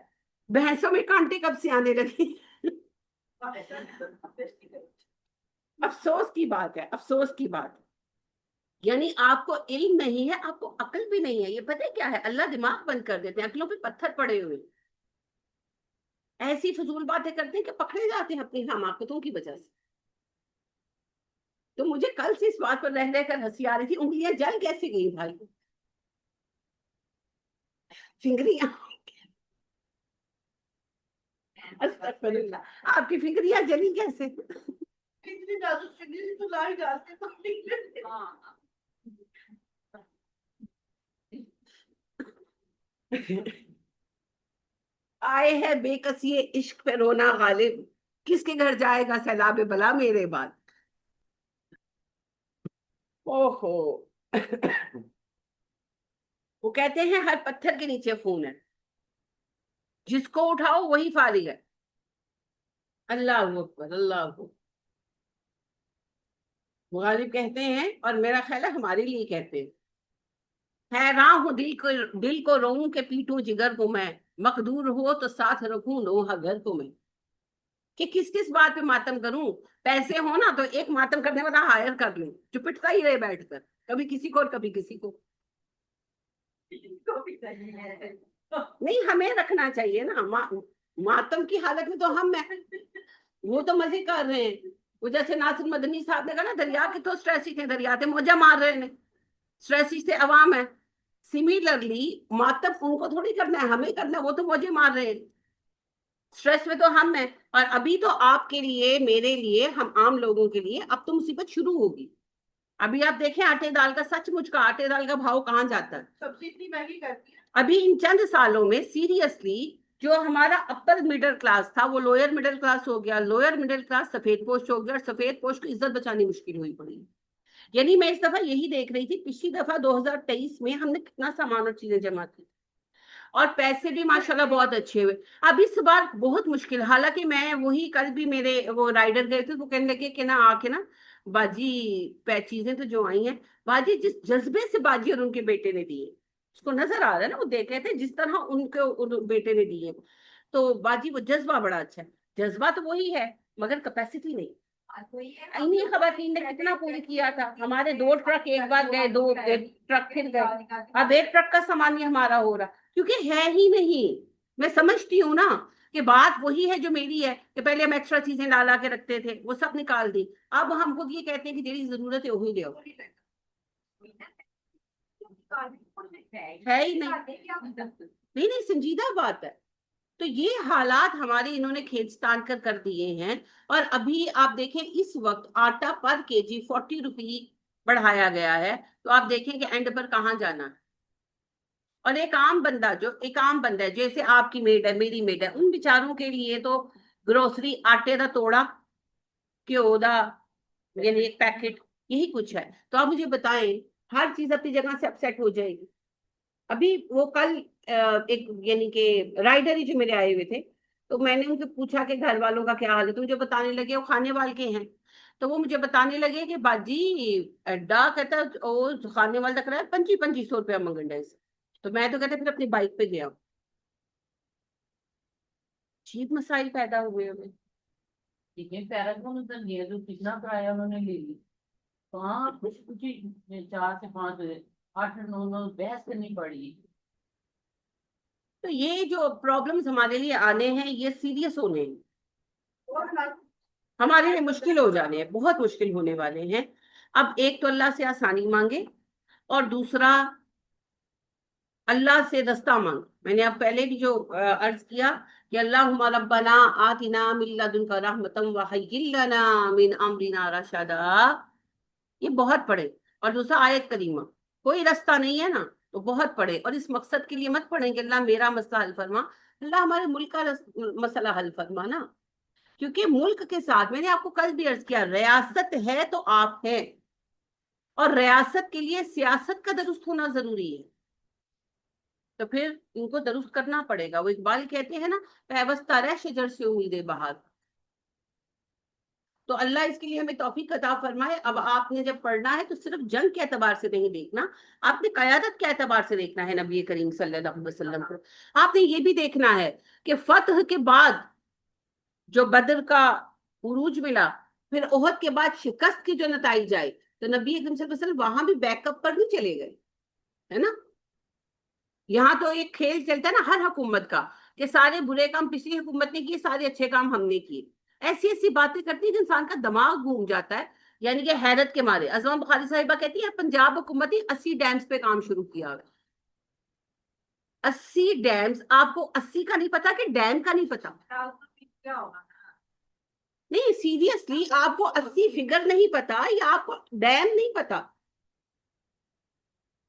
بھینسوں میں کانٹے کب سے آنے لگے؟ افسوس کی بات ہے, افسوس کی بات. یعنی آپ کو علم نہیں ہے, آپ کو عقل بھی نہیں ہے. یہ پتہ کیا ہے, اللہ دماغ بند کر دیتے ہیں, عقلوں پہ پتھر پڑے ہوئے, ایسی فضول باتیں کرتے ہیں کہ پکڑے جاتے ہیں اپنی حماقتوں کی وجہ سے. تو مجھے کل سے اس بات پر رہ کر ہنسی آ رہی تھی, انگلیاں جل کیسے گئی بھائی؟ فنگریاں, استغفر اللہ, آپ کی فنگریاں جلی کیسے؟ اتنی نازک فنگری تو لا ہی ڈالتے پانی میں. آئے ہے بے کسی عشق پہ رونا غالب, کس کے گھر جائے گا سیلاب بلا میرے بعد. اوہو. وہ کہتے ہیں ہر پتھر کے نیچے خون ہے, جس کو اٹھاؤ وہی فارغ ہے. اللہ اکبر, اللہ اکبر. غالب کہتے ہیں, اور میرا خیال ہے ہمارے لیے کہتے ہیں, حیران ہوں دل کو روؤں کہ پیٹوں جگر کو میں, مقدور ہو تو ساتھ رکھوں نوحہ گھر کو میں. کہ کس کس بات پہ ماتم کروں؟ پیسے ہو نا تو ایک ماتم کرنے والا ہائر کر لوں, جو پٹتا ہی رہے بیٹھ کر, کبھی کسی کو اور کبھی کسی کو. نہیں, ہمیں رکھنا چاہیے نا. ماتم کی حالت میں تو ہم ہیں, وہ تو مزے کر رہے ہیں. وہ جیسے ناصر مدنی صاحب نے کہا نا, دریا کے تو سٹریسی تھے, دریا کے موجہ مار رہے ہیں, سٹریسی سے عوام ہے. سملرلی ماتم ان کو تھوڑی کرنا ہے, ہمیں کرنا ہے, وہ تو موجے مار رہے ہیں. سٹریس میں تو ہم ہیں. اور ابھی تو آپ کے لیے, میرے لیے, ہم عام لوگوں کے لیے اب تو مصیبت شروع ہوگی. ابھی آپ دیکھیں آٹے دال کا, سچ مچ کا آٹے دال کا بھاؤ کہاں جاتا ہے. سبزی اتنی مہنگی کرتی ہے. ابھی ان چند سالوں میں سیریسلی جو ہمارا اپر مڈل کلاس تھا وہ لوئر مڈل کلاس ہو گیا، لوئر مڈل کلاس سفید پوش ہو گیا، اور سفید پوش کی عزت بچانی مشکل ہوئی پڑی. یعنی میں اس دفعہ یہی دیکھ رہی تھی، پچھلی دفعہ 2023 میں ہم نے کتنا سامان اور چیزیں جمع کی اور پیسے بھی ماشاءاللہ بہت اچھے ہوئے. اب اس بار بہت مشکل، حالانکہ میں وہی کل بھی میرے وہ رائڈر گئے تھے، وہ کہنے لگے کہ نا آ کے نا باجی چیزیں تو جو آئی ہیں، باجی جس جذبے سے باجی اور ان کے بیٹے نے دیے، اس کو نظر آ رہا ہے نا، وہ دیکھ رہے تھے جس طرح ان بیٹے نے دیے، تو باجی وہ جذبہ بڑا اچھا ہے. جذبہ تو وہی ہے مگر کیپیسٹی نہیں. انہیں خواتین نے کتنا پورا کیا تھا، ہمارے 2 ٹرک ایک بار گئے، 2 ٹرک پھر گئے، اب 1 ٹرک کا سامان ہی ہمارا ہو رہا کیونکہ ہے ہی نہیں. میں سمجھتی ہوں نا کہ بات وہی ہے جو میری ہے کہ پہلے ہم ایکسٹرا چیزیں لا کے رکھتے تھے، وہ سب نکال دی. اب ہم خود یہ کہتے ہیں کہ جیڑی ضرورت ہے وہی لے آؤ، ہے ہی نہیں سنجیدہ بات ہے. تو یہ حالات ہمارے انہوں نے کھینچتان کر دیے ہیں. اور ابھی آپ دیکھیں اس وقت آٹا پر کے جی 40 روپی بڑھایا گیا ہے، تو آپ دیکھیں کہ اینڈ پر کہاں جانا ہے. اور ایک عام بندہ ہے جیسے آپ کی میڈ ہے، میری میڈ ہے، ان بیچاروں کے لیے تو گروسری آٹے دا توڑا، گیہوں دا یعنی ایک پیکٹ، یہی کچھ ہے. تو آپ مجھے بتائیں ہر چیز اپنی جگہ سے اپسیٹ ہو جائے گی. ابھی وہ کل ایک یعنی کہ رائڈر ہی جو میرے آئے ہوئے تھے، تو میں نے ان سے پوچھا کہ گھر والوں کا کیا حال ہے، تو مجھے بتانے لگے وہ کھانے وال کے ہیں. تو وہ مجھے بتانے لگے کہ باجی ایڈا کہتا وہ کھانے والا تک رہا ہے 2500 روپیہ منگنڈا سے. تو میں تو کہتے پھر اپنی بائک پہ گیا. عجیب مسائل پیدا ہوئے ہمیں. پیراگون ادھر گیا جو کتنا کرایہ انہوں نے لے لی، وہاں کچھ 4 سے 5 8 9 بحث کرنی پڑی. تو یہ جو پرابلمز ہمارے لیے آنے ہیں یہ سیریس ہونے ہیں، ہمارے لیے مشکل ہو جانے ہیں، بہت مشکل ہونے والے ہیں. اب ایک تو اللہ سے آسانی مانگے، اور دوسرا اللہ سے رستہ مانگ. میں نے اب پہلے بھی جو عرض کیا کہ اللہم ربنا آتنا من لدنک رحمتا وہیئ لنا من امرنا رشدا، یہ بہت پڑھے. اور دوسرا آیت کریمہ، کوئی رستہ نہیں ہے نا تو بہت پڑھے. اور اس مقصد کے لیے مت پڑھیں کہ اللہ میرا مسئلہ حل فرما، اللہ ہمارے ملک کا مسئلہ حل فرما نا. کیونکہ ملک کے ساتھ میں نے آپ کو کل بھی عرض کیا، ریاست ہے تو آپ ہیں، اور ریاست کے لیے سیاست کا درست ہونا ضروری ہے. تو پھر ان کو درست کرنا پڑے گا. وہ اقبال کہتے ہیں نا پیوستہ رہ شجر سے امیدیں بہار. تو اللہ اس کے لیے ہمیں توفیق عطا فرمائے. اب آپ نے جب پڑھنا ہے تو صرف جنگ کے اعتبار سے نہیں دیکھنا، آپ نے قیادت کے اعتبار سے دیکھنا ہے نبی کریم صلی اللہ علیہ وسلم کو. آپ نے یہ بھی دیکھنا ہے کہ فتح کے بعد جو بدر کا عروج ملا، پھر احد کے بعد شکست کی جو نتائج آئے، تو نبی کریم صلی اللہ علیہ وسلم وہاں بھی بیک اپ پر نہیں چلے گئے، ہے نا. یہاں تو ایک کھیل چلتا ہے نا ہر حکومت کا کہ سارے برے کام پچھلی حکومت نے کیے، سارے اچھے کام ہم نے کیے. ایسی ایسی باتیں کرتی ہیں کہ انسان کا دماغ گھوم جاتا ہے. یعنی کہ حیرت کے مارے ازواں بخاری صاحبہ کہتی ہے پنجاب حکومت نے 80 ڈیمز پہ کام شروع کیا ہے. 80 ڈیمز، آپ کو 80 کا نہیں پتا کہ ڈیم کا نہیں پتا؟ نہیں سیریسلی آپ کو 80 فگر نہیں پتا یا آپ کو ڈیم نہیں پتا؟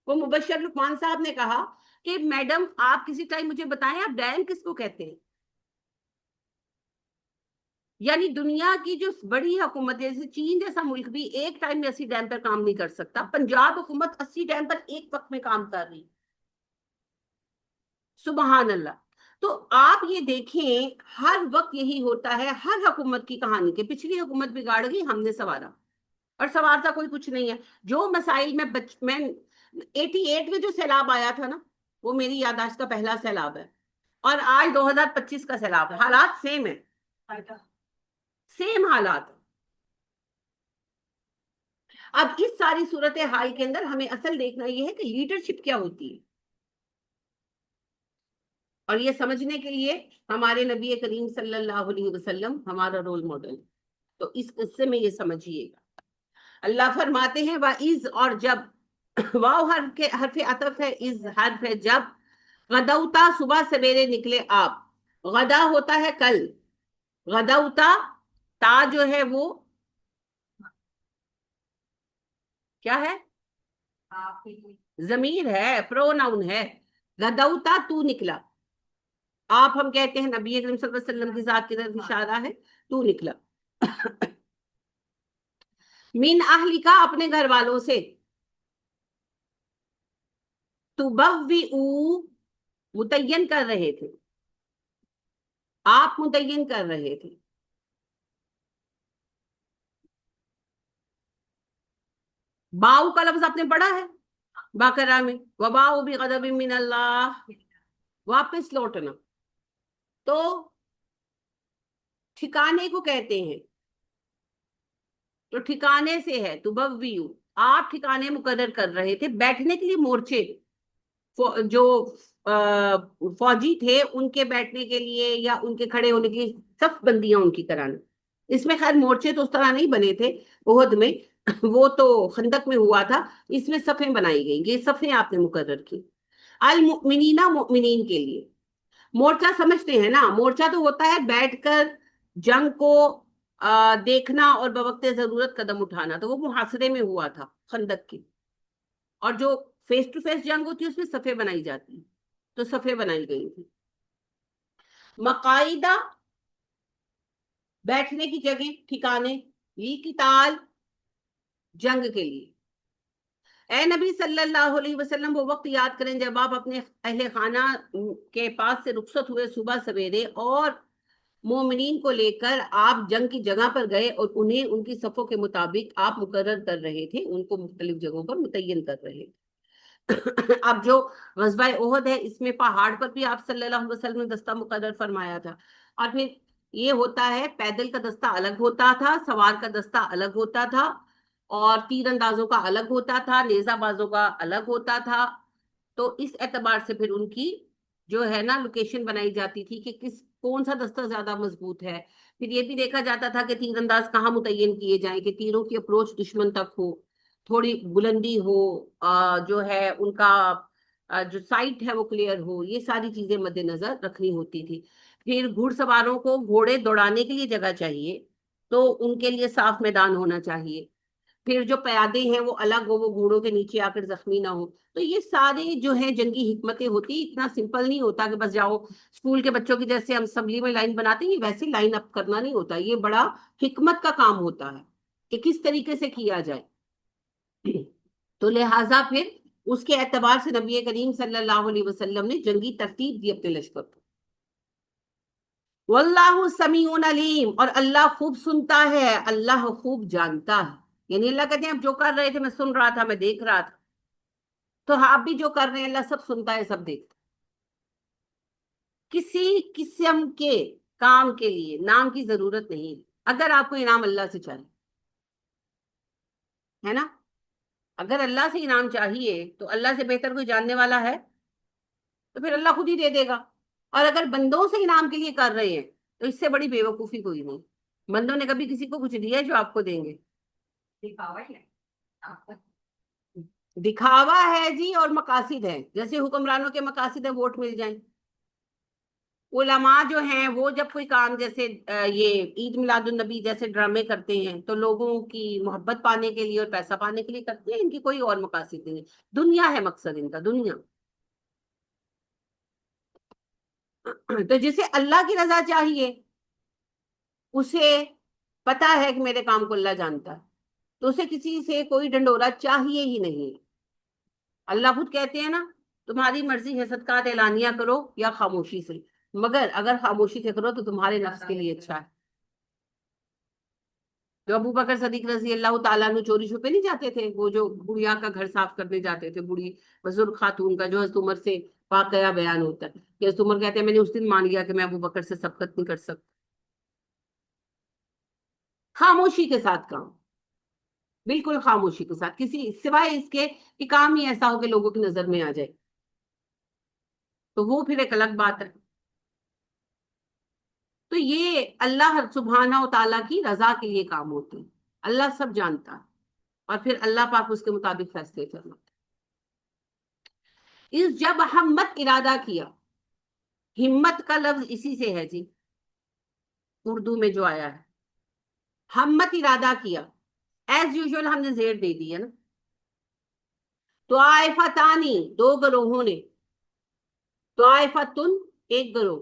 وہ مبشر لقمان صاحب نے کہا کہ میڈم آپ کسی ٹائم مجھے بتائیں آپ ڈیم کس کو کہتے ہیں. یعنی دنیا کی جو بڑی حکومت جیسے چین جیسا ملک بھی ایک ٹائم میں 80 ڈیم پر کام نہیں کر سکتا، پنجاب حکومت 80 ڈیم پر ایک وقت میں کام کر رہی. سبحان اللہ. تو آپ یہ دیکھیں ہر وقت یہی ہوتا ہے ہر حکومت کی کہانی کے پچھلی حکومت بگاڑ گئی، ہم نے سنوارا، اور سنوارتا کوئی کچھ نہیں ہے. جو مسائل میں 88 میں جو سیلاب آیا تھا نا، وہ میری یادداشت کا پہلا سیلاب ہے، اور آج 2025 کا سیلاب ہے، حالات سیم ہے، سیم حالات. اب اس ساری صورتحال کے اندر ہمیں اصل دیکھنا یہ ہے کہ لیڈرشپ کیا ہوتی ہے، اور یہ سمجھنے کے لیے ہمارے نبی کریم صلی اللہ علیہ وسلم ہمارا رول ماڈل. تو اس قصے میں یہ سمجھیے گا. اللہ فرماتے ہیں وَإِذْ، اور جب، واو حرف عطف ہے، از حرف ہے جب، غدوتا صبح سویرے نکلے آپ. غدا ہوتا ہے کل، غدوتا تا جو ہے وہ کیا ہے؟ ضمیر ہے، پروناؤن ہے. غدوتا تو نکلا. آپ ہم کہتے ہیں نبی اکرم صلی اللہ علیہ وسلم کی ذات کی طرف اشارہ ہے، تو نکلا من اہلی کا اپنے گھر والوں سے، تبوئو متعین کر رہے تھے، آپ متعین کر رہے تھے، باؤ کا لفظ آپ نے پڑھا ہے باقرہ میں، وباؤ بغضب من اللہ، واپس لوٹنا، تو ٹھکانے کو کہتے ہیں، تو ٹھکانے سے ہے تبویو، آپ ٹھکانے مقرر کر رہے تھے بیٹھنے کے لیے مورچے، جو فوجی تھے ان کے بیٹھنے کے لیے یا ان کے کھڑے ہونے کی صف بندیاں ان کی کرانا، اس میں خیر مورچے تو اس طرح نہیں بنے تھے احد میں، وہ تو خندق میں ہوا تھا، اس میں صفیں بنائی گئی، یہ صفیں آپ نے مقرر کی، المؤمنین مؤمنین کے لیے، مورچہ سمجھتے ہیں نا، مورچہ تو ہوتا ہے بیٹھ کر جنگ کو دیکھنا اور بوقت ضرورت قدم اٹھانا، تو وہ محاصرے میں ہوا تھا خندق کی، اور جو فیس ٹو فیس جنگ ہوتی ہے اس میں صفیں بنائی جاتی ہیں، تو صفیں بنائی گئی تھی، مقاعدہ بیٹھنے کی جگہ، ٹھکانے، یہ قتال جنگ کے لیے، اے نبی صلی اللہ علیہ وسلم وہ وقت یاد کریں جب آپ اپنے اہل خانہ کے پاس سے رخصت ہوئے صبح سویرے، اور مومنین کو لے کر آپ جنگ کی جگہ پر گئے اور انہیں ان کی صفوں کے مطابق آپ مقرر کر رہے تھے، ان کو مختلف جگہوں پر متعین کر رہے تھے۔ اب جو غزوہ احد ہے اس میں پہاڑ پر بھی آپ صلی اللہ علیہ وسلم نے دستہ مقرر فرمایا تھا، اور پھر یہ ہوتا ہے پیدل کا دستہ الگ ہوتا تھا، سوار کا دستہ الگ ہوتا تھا، اور تیر اندازوں کا الگ ہوتا تھا، نیزہ بازوں کا الگ ہوتا تھا، تو اس اعتبار سے پھر ان کی جو ہے نا لوکیشن بنائی جاتی تھی کہ کون سا دستہ زیادہ مضبوط ہے، پھر یہ بھی دیکھا جاتا تھا کہ تیر انداز کہاں متعین کیے جائیں کہ تیروں کی اپروچ دشمن تک ہو، تھوڑی بلندی ہو، جو ہے ان کا جو سائٹ ہے وہ کلیئر ہو، یہ ساری چیزیں مد نظر رکھنی ہوتی تھی۔ پھر گھڑ سواروں کو گھوڑے دوڑانے کے لیے جگہ چاہیے، تو ان کے لیے صاف میدان ہونا چاہیے، پھر جو پیادے ہیں وہ الگ ہو، وہ گھوڑوں کے نیچے آ کر زخمی نہ ہو، تو یہ سارے جو ہیں جنگی حکمتیں ہوتی، اتنا سمپل نہیں ہوتا کہ بس جاؤ اسکول کے بچوں کی جیسے ہم اسمبلی میں لائن بناتے ہیں، یہ ویسے لائن اپ کرنا نہیں ہوتا، یہ بڑا حکمت کا کام ہوتا ہے کہ کس طریقے سے کیا جائے، تو لہٰذا پھر اس کے اعتبار سے نبی کریم صلی اللہ علیہ وسلم نے جنگی ترتیب دی اپنے لشکر کو، واللہ سمیع علیم، اور اللہ خوب سنتا ہے، اللہ خوب جانتا ہے، یعنی اللہ کہتے ہیں اب جو کر رہے تھے میں سن رہا تھا، میں دیکھ رہا تھا، تو آپ بھی جو کر رہے ہیں اللہ سب سنتا ہے، سب دیکھتا ہے، کسی قسم کے کام کے لیے نام کی ضرورت نہیں، اگر آپ کو انعام اللہ سے چاہیے ہے نا، اگر اللہ سے انعام چاہیے تو اللہ سے بہتر کوئی جاننے والا ہے، تو پھر اللہ خود ہی دے دے گا، اور اگر بندوں سے انعام کے لیے کر رہے ہیں تو اس سے بڑی بے وقوفی کوئی نہیں، بندوں نے کبھی کسی کو کچھ دیا ہے جو آپ کو دیں گے؟ دکھاوا ہے جی، اور مقاصد ہے، جیسے حکمرانوں کے مقاصد ہیں ووٹ مل جائیں، علماء جو ہیں وہ جب کوئی کام جیسے یہ عید میلاد النبی جیسے ڈرامے کرتے ہیں تو لوگوں کی محبت پانے کے لیے اور پیسہ پانے کے لیے کرتے ہیں، ان کی کوئی اور مقاصد نہیں ہے، دنیا ہے مقصد ان کا، دنیا، تو جسے اللہ کی رضا چاہیے اسے پتا ہے کہ میرے کام کو اللہ جانتا ہے، تو اسے کسی سے کوئی ڈنڈورا چاہیے ہی نہیں، اللہ خود کہتے ہیں نا تمہاری مرضی ہے صدقات اعلانیہ کرو یا خاموشی سے، مگر اگر خاموشی سے کرو تو تمہارے نفس کے لیے اچھا ہے، جو ابو بکر صدیق رضی اللہ تعالیٰ عنہ چوری چھپے نہیں جاتے تھے، وہ جو بڑھیا کا گھر صاف کرنے جاتے تھے، بڑھی بزرگ خاتون کا جو حضرت عمر سے واقعہ بیان ہوتا ہے کہ حضرت عمر کہتے ہیں میں نے اس دن مان لیا کہ میں ابو بکر سے سبقت نہیں کر سکتا، خاموشی کے ساتھ کام، بالکل خاموشی کے ساتھ، کسی سوائے اس کے کہ کام ہی ایسا ہو کہ لوگوں کی نظر میں آ جائے، تو وہ پھر ایک الگ بات ہے، تو یہ اللہ سبحانہ و تعالیٰ کی رضا کے لیے کام ہوتے ہیں، اللہ سب جانتا ہے، اور پھر اللہ پاک اس کے مطابق فیصلے کرنا، اس جب ہمت ارادہ کیا، ہمت کا لفظ اسی سے ہے جی، اردو میں جو آیا ہے، ہمت ارادہ کیا، ایز یوزول ہم نے زیر دے دی ہے نا، طائفتانی دو گروہوں نے، طائفتن ایک گروہ،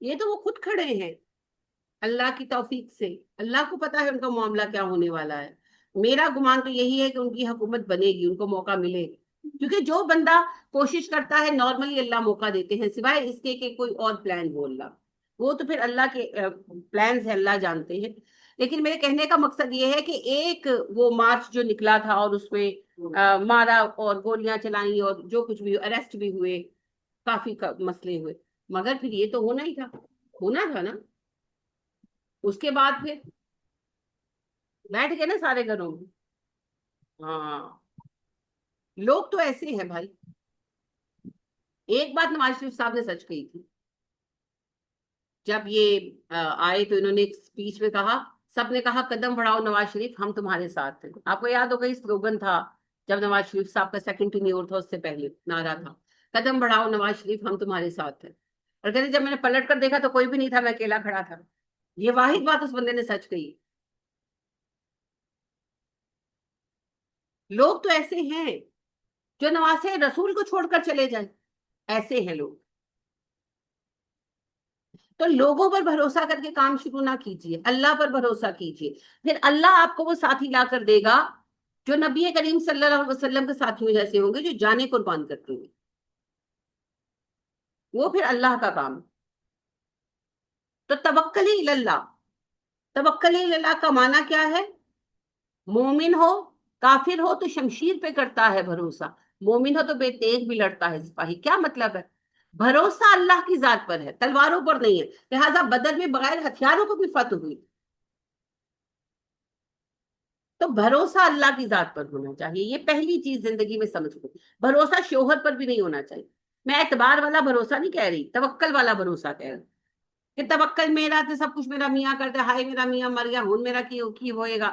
یہ تو وہ خود کھڑے ہیں اللہ کی توفیق سے. اللہ کو پتا ہے ان کا معاملہ کیا ہونے والا ہے. میرا گمان تو یہی ہے کہ ان کی حکومت بنے گی, ان کو موقع ملے گا, کیونکہ جو بندہ کوشش کرتا ہے نارملی اللہ موقع دیتے ہیں, سوائے اس کے کہ کوئی اور پلان بول رہا, وہ تو پھر اللہ کے پلانز ہے, اللہ جانتے ہیں. لیکن میرے کہنے کا مقصد یہ ہے کہ ایک وہ مارچ جو نکلا تھا اور اس میں مارا اور گولیاں چلائیں اور جو کچھ بھی اریسٹ بھی ہوئے, کافی مسئلے ہوئے, مگر پھر یہ تو ہونا ہی تھا, ہونا تھا نا. اس کے بعد پھر بیٹھ گئے نا سارے گھروں میں. ہاں, لوگ تو ایسے ہیں بھائی. ایک بات نواز شریف صاحب نے سچ کہی تھی, جب یہ آئے تو انہوں نے ایک اسپیچ میں کہا, سب نے کہا قدم بڑھاؤ نواز شریف ہم تمہارے ساتھ ہیں. آپ کو یاد ہوگا سلوگن تھا جب نواز شریف صاحب کا سیکنڈ ٹینیور تھا, اس سے پہلے نعرہ تھا قدم بڑھاؤ نواز شریف ہم تمہارے ساتھ ہیں. اور کہتے جب میں نے پلٹ کر دیکھا تو کوئی بھی نہیں تھا, میں اکیلا کھڑا تھا. یہ واحد بات اس بندے نے سچ کہی. لوگ تو ایسے ہیں جو نواز رسول کو چھوڑ کر چلے جائیں, ایسے ہیں لوگ. تو لوگوں پر بھروسہ کر کے کام شروع نہ کیجیے, اللہ پر بھروسہ کیجیے. پھر اللہ آپ کو وہ ساتھی لا کر دے گا جو نبی کریم صلی اللہ علیہ وسلم کے ساتھیوں جیسے ہوں گے, جو جانے قربان کرتے ہیں. وہ پھر اللہ کا کام. تو توکل اللہ, توکل اللہ کا معنی کیا ہے؟ مومن ہو کافر ہو تو شمشیر پہ کرتا ہے بھروسہ, مومن ہو تو بے تیغ بھی لڑتا ہے سپاہی. کیا مطلب ہے؟ بھروسہ اللہ کی ذات پر ہے, تلواروں پر نہیں ہے. لہٰذا بدر میں بغیر ہتھیاروں کو بھی فتح ہوئی. تو بھروسہ اللہ کی ذات پر ہونا چاہیے, یہ پہلی چیز زندگی میں سمجھ لو. بھروسہ شوہر پر بھی نہیں ہونا چاہیے. میں اعتبار والا بھروسہ نہیں کہہ رہی, توکل والا بھروسہ کہہ رہی کہ توکل میرا تو سب کچھ میرا میاں کرتے, ہائے میرا میاں مر گیا ہوں میرا کی ہوئے گا.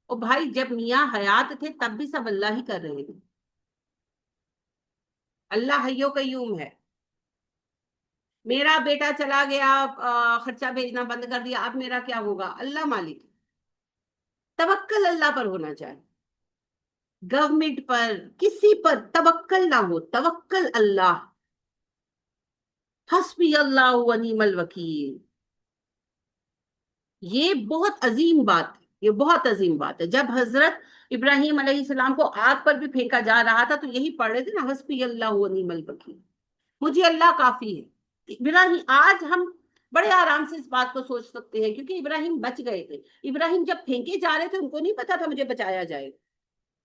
اور بھائی جب میاں حیات تھے تب بھی سب اللہ ہی کر رہے تھے. اللہ حی و قیوم ہے. میرا بیٹا چلا گیا, خرچہ بھیجنا بند کر دیا, اب میرا کیا ہوگا؟ اللہ مالک. توکل اللہ پر ہونا چاہیے. گورنمنٹ پر کسی پر توکل نہ ہو, توکل اللہ. حسبی اللہ و نعم الوکیل. یہ بہت عظیم بات ہے, یہ بہت عظیم بات ہے. جب حضرت ابراہیم علیہ السلام کو آگ پر بھی پھینکا جا رہا تھا تو یہی پڑھ رہے تھے نا, حسبی اللہ و نعم الوکیل, مجھے اللہ کافی ہے. ابراہیم, آج ہم بڑے آرام سے اس بات کو سوچ سکتے ہیں کیونکہ ابراہیم بچ گئے تھے. ابراہیم جب پھینکے جا رہے تھے ان کو نہیں پتا تھا مجھے بچایا جائے,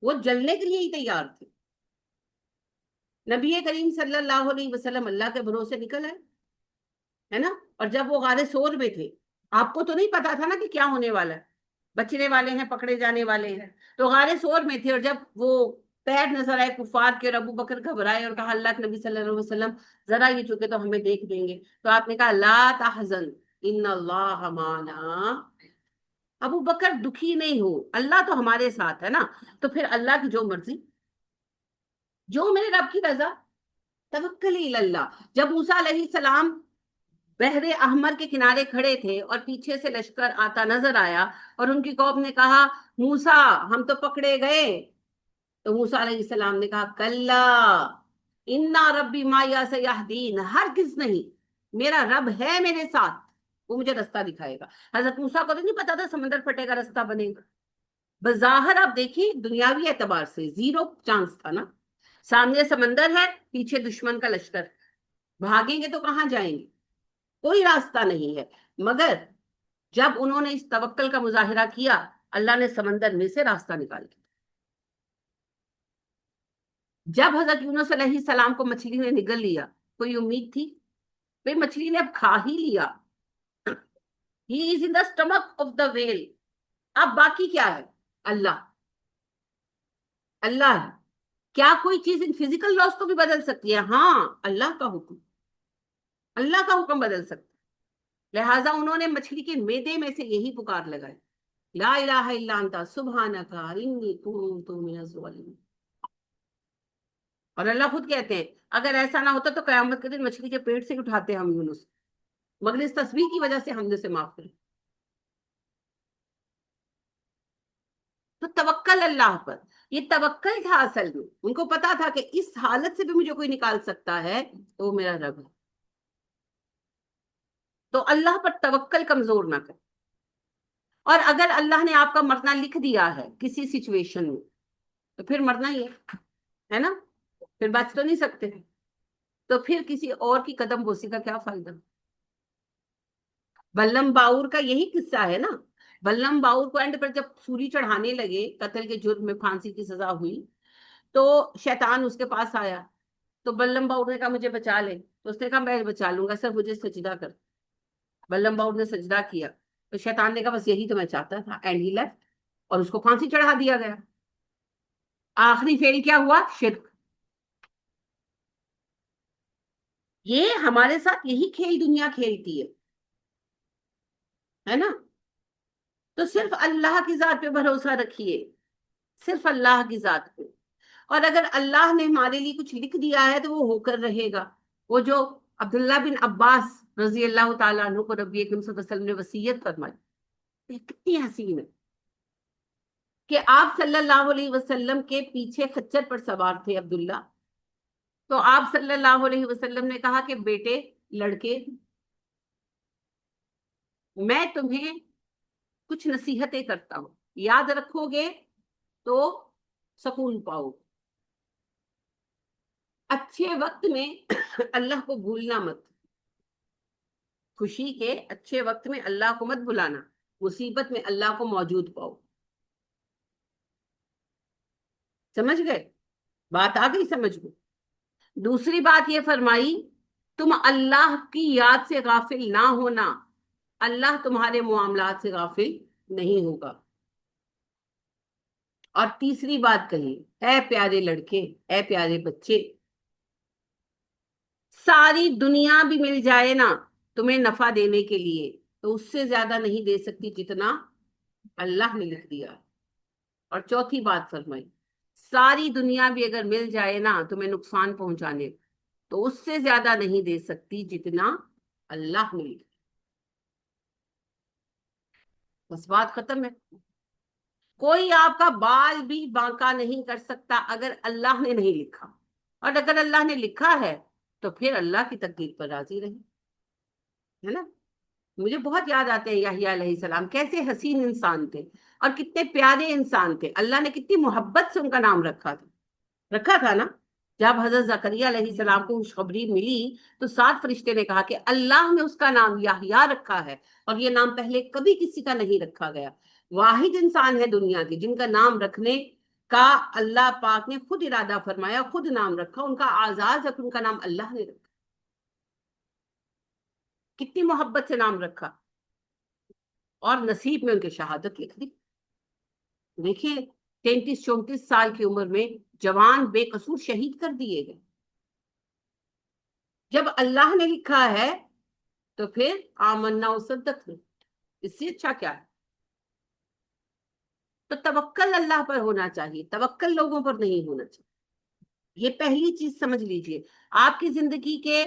وہ جلنے کے لیے ہی تیار تھے. نبی کریم صلی اللہ علیہ وسلم اللہ کے بھروسے نکل آئے, ہے نا. اور جب وہ غار سور میں تھے, آپ کو تو نہیں پتا تھا نا کہ کیا ہونے والا ہے, بچنے والے ہیں, پکڑے جانے والے ہیں. تو غار سور میں تھے, اور جب وہ پیر نظر آئے کفار کے, اور ابو بکر گھبرائے اور کہا اللہ کے نبی صلی اللہ علیہ وسلم ذرا یہ چکے تو ہمیں دیکھ دیں گے. تو آپ نے کہا لا تحزن ان اللہ معنا, ابو بکر دکھی نہیں ہو, اللہ تو ہمارے ساتھ ہے نا. تو پھر اللہ کی جو مرضی, جو میرے رب کی رضا. توکل اللہ. جب موسیٰ علیہ السلام بحر احمر کے کنارے کھڑے تھے اور پیچھے سے لشکر آتا نظر آیا اور ان کی قوم نے کہا موسیٰ ہم تو پکڑے گئے, تو موسیٰ علیہ السلام نے کہا کلا انا ربی مایا سیہدین, ہرگز نہیں, میرا رب ہے میرے ساتھ, وہ مجھے رستہ دکھائے گا. حضرت موسیٰ کو تو نہیں پتا تھا سمندر پھٹے گا رستہ بنے گا. بظاہر آپ دیکھیں دنیاوی اعتبار سے زیرو چانس تھا نا, سامنے سمندر ہے, پیچھے دشمن کا لشکر, بھاگیں گے تو کہاں جائیں گے, کوئی راستہ نہیں ہے. مگر جب انہوں نے اس توکل کا مظاہرہ کیا, اللہ نے سمندر میں سے راستہ نکال دیا. جب حضرت یونس علیہ السلام کو مچھلی نے نگل لیا, کوئی امید تھی؟ بھئی مچھلی نے اب کھا ہی لیا, he is in the stomach of the whale. اب باقی کیا ہے؟ اللہ. اللہ ہے. کیا کوئی چیز ان فزیکل لاس کو بھی بدل سکتی ہے؟ ہاں, اللہ کا حکم, اللہ کا حکم بدل سکتا. لہٰذا انہوں نے مچھلی کے میدے میں سے یہی پکار لگائی, لا الہ الا انت سبحانک انی کنت من الظالمین. اور اللہ خود کہتے ہیں اگر ایسا نہ ہوتا تو قیامت کے دن مچھلی کے پیٹ سے اٹھاتے ہم یونس, مگر اس تسبیح کی وجہ سے ہم نے اسے معاف کر. تو توکل اللہ پر, یہ توکل تھا اصل میں. ان کو پتا تھا کہ اس حالت سے بھی مجھے کوئی نکال سکتا ہے تو وہ میرا رب ہے. تو اللہ پر توکل کمزور نہ کریں. اور اگر اللہ نے آپ کا مرنا لکھ دیا ہے کسی سچویشن میں تو پھر مرنا ہی ہے نا, پھر بچ تو نہیں سکتے, تو پھر کسی اور کی قدم بوسی کا کیا فائدہ. بلم باور کا یہی قصہ ہے نا. بلم باور کو اینڈ پر جب سولی چڑھانے لگے, قتل کے جرم میں پھانسی کی سزا ہوئی, تو شیطان اس کے پاس آیا, تو بلم باور نے کہا مجھے بچا لے, تو اس نے کہا میں بچا لوں گا, سر مجھے سجدہ کر. بلم باور نے سجدہ کیا, تو شیطان نے کہا بس یہی تو میں چاہتا تھا, اینڈ ہی لیفٹ, اور اس کو پھانسی چڑھا دیا گیا. آخری فیل کیا ہوا؟ شرک. یہ ہمارے ساتھ یہی کھیل دنیا کھیلتی ہے نا. تو صرف اللہ کی ذات پہ بھروسہ رکھیے, صرف اللہ کی ذات پہ. اور اگر اللہ نے ہمارے لیے کچھ لکھ دیا ہے تو وہ ہو کر رہے گا. وہ جو عبداللہ بن عباس رضی اللہ تعالیٰ عنہ کو نبی اکرم صلی اللہ علیہ وسلم نے وصیت فرمائی, یہ کتنی حسین ہے کہ آپ صلی اللہ علیہ وسلم کے پیچھے خچر پر سوار تھے عبداللہ. تو آپ صلی اللہ علیہ وسلم نے کہا کہ بیٹے لڑکے, میں تمہیں کچھ نصیحتیں کرتا ہوں, یاد رکھو گے تو سکون پاؤ. اچھے وقت میں اللہ کو بھولنا مت, خوشی کے اچھے وقت میں اللہ کو مت بھلانا, مصیبت میں اللہ کو موجود پاؤ. سمجھ گئے بات؟ آ گئی سمجھ میں؟ دوسری بات یہ فرمائی, تم اللہ کی یاد سے غافل نہ ہونا, اللہ تمہارے معاملات سے غافل نہیں ہوگا. اور تیسری بات کہی, اے پیارے لڑکے, اے پیارے بچے, ساری دنیا بھی مل جائے نا تمہیں نفع دینے کے لیے, تو اس سے زیادہ نہیں دے سکتی جتنا اللہ نے لکھ دیا. اور چوتھی بات فرمائی, ساری دنیا بھی اگر مل جائے نا تمہیں نقصان پہنچانے, تو اس سے زیادہ نہیں دے سکتی جتنا اللہ نے لکھا. بس بات ختم ہے. کوئی آپ کا بال بھی بانکا نہیں کر سکتا اگر اللہ نے نہیں لکھا, اور اگر اللہ نے لکھا ہے تو پھر اللہ کی تقدیر پر راضی رہے, ہے نا. مجھے بہت یاد آتے ہیں یحییٰ علیہ السلام, کیسے حسین انسان تھے اور کتنے پیارے انسان تھے. اللہ نے کتنی محبت سے ان کا نام رکھا تھا نا. جب حضرت زکریا علیہ السلام کو خوشخبری ملی تو 7 فرشتے نے کہا کہ اللہ نے اس کا نام یحییٰ رکھا ہے, اور یہ نام پہلے کبھی کسی کا نہیں رکھا گیا. واحد انسان ہے دنیا کے جن کا نام رکھنے کا اللہ پاک نے خود ارادہ فرمایا, خود نام رکھا, ان کا اعزاز ہے کہ ان کا نام اللہ نے رکھا. کتنی محبت سے نام رکھا, اور نصیب میں ان کی شہادت لکھ دی. دیکھیے 33-34 سال کی عمر میں جوان بے قصور شہید کر دیے گئے. جب اللہ نے لکھا ہے تو پھر آمنا وصدقنا, اس سے اچھا کیا ہے. تو توکل اللہ پر ہونا چاہیے, توکل لوگوں پر نہیں ہونا چاہیے. یہ پہلی چیز سمجھ لیجئے, آپ کی زندگی کے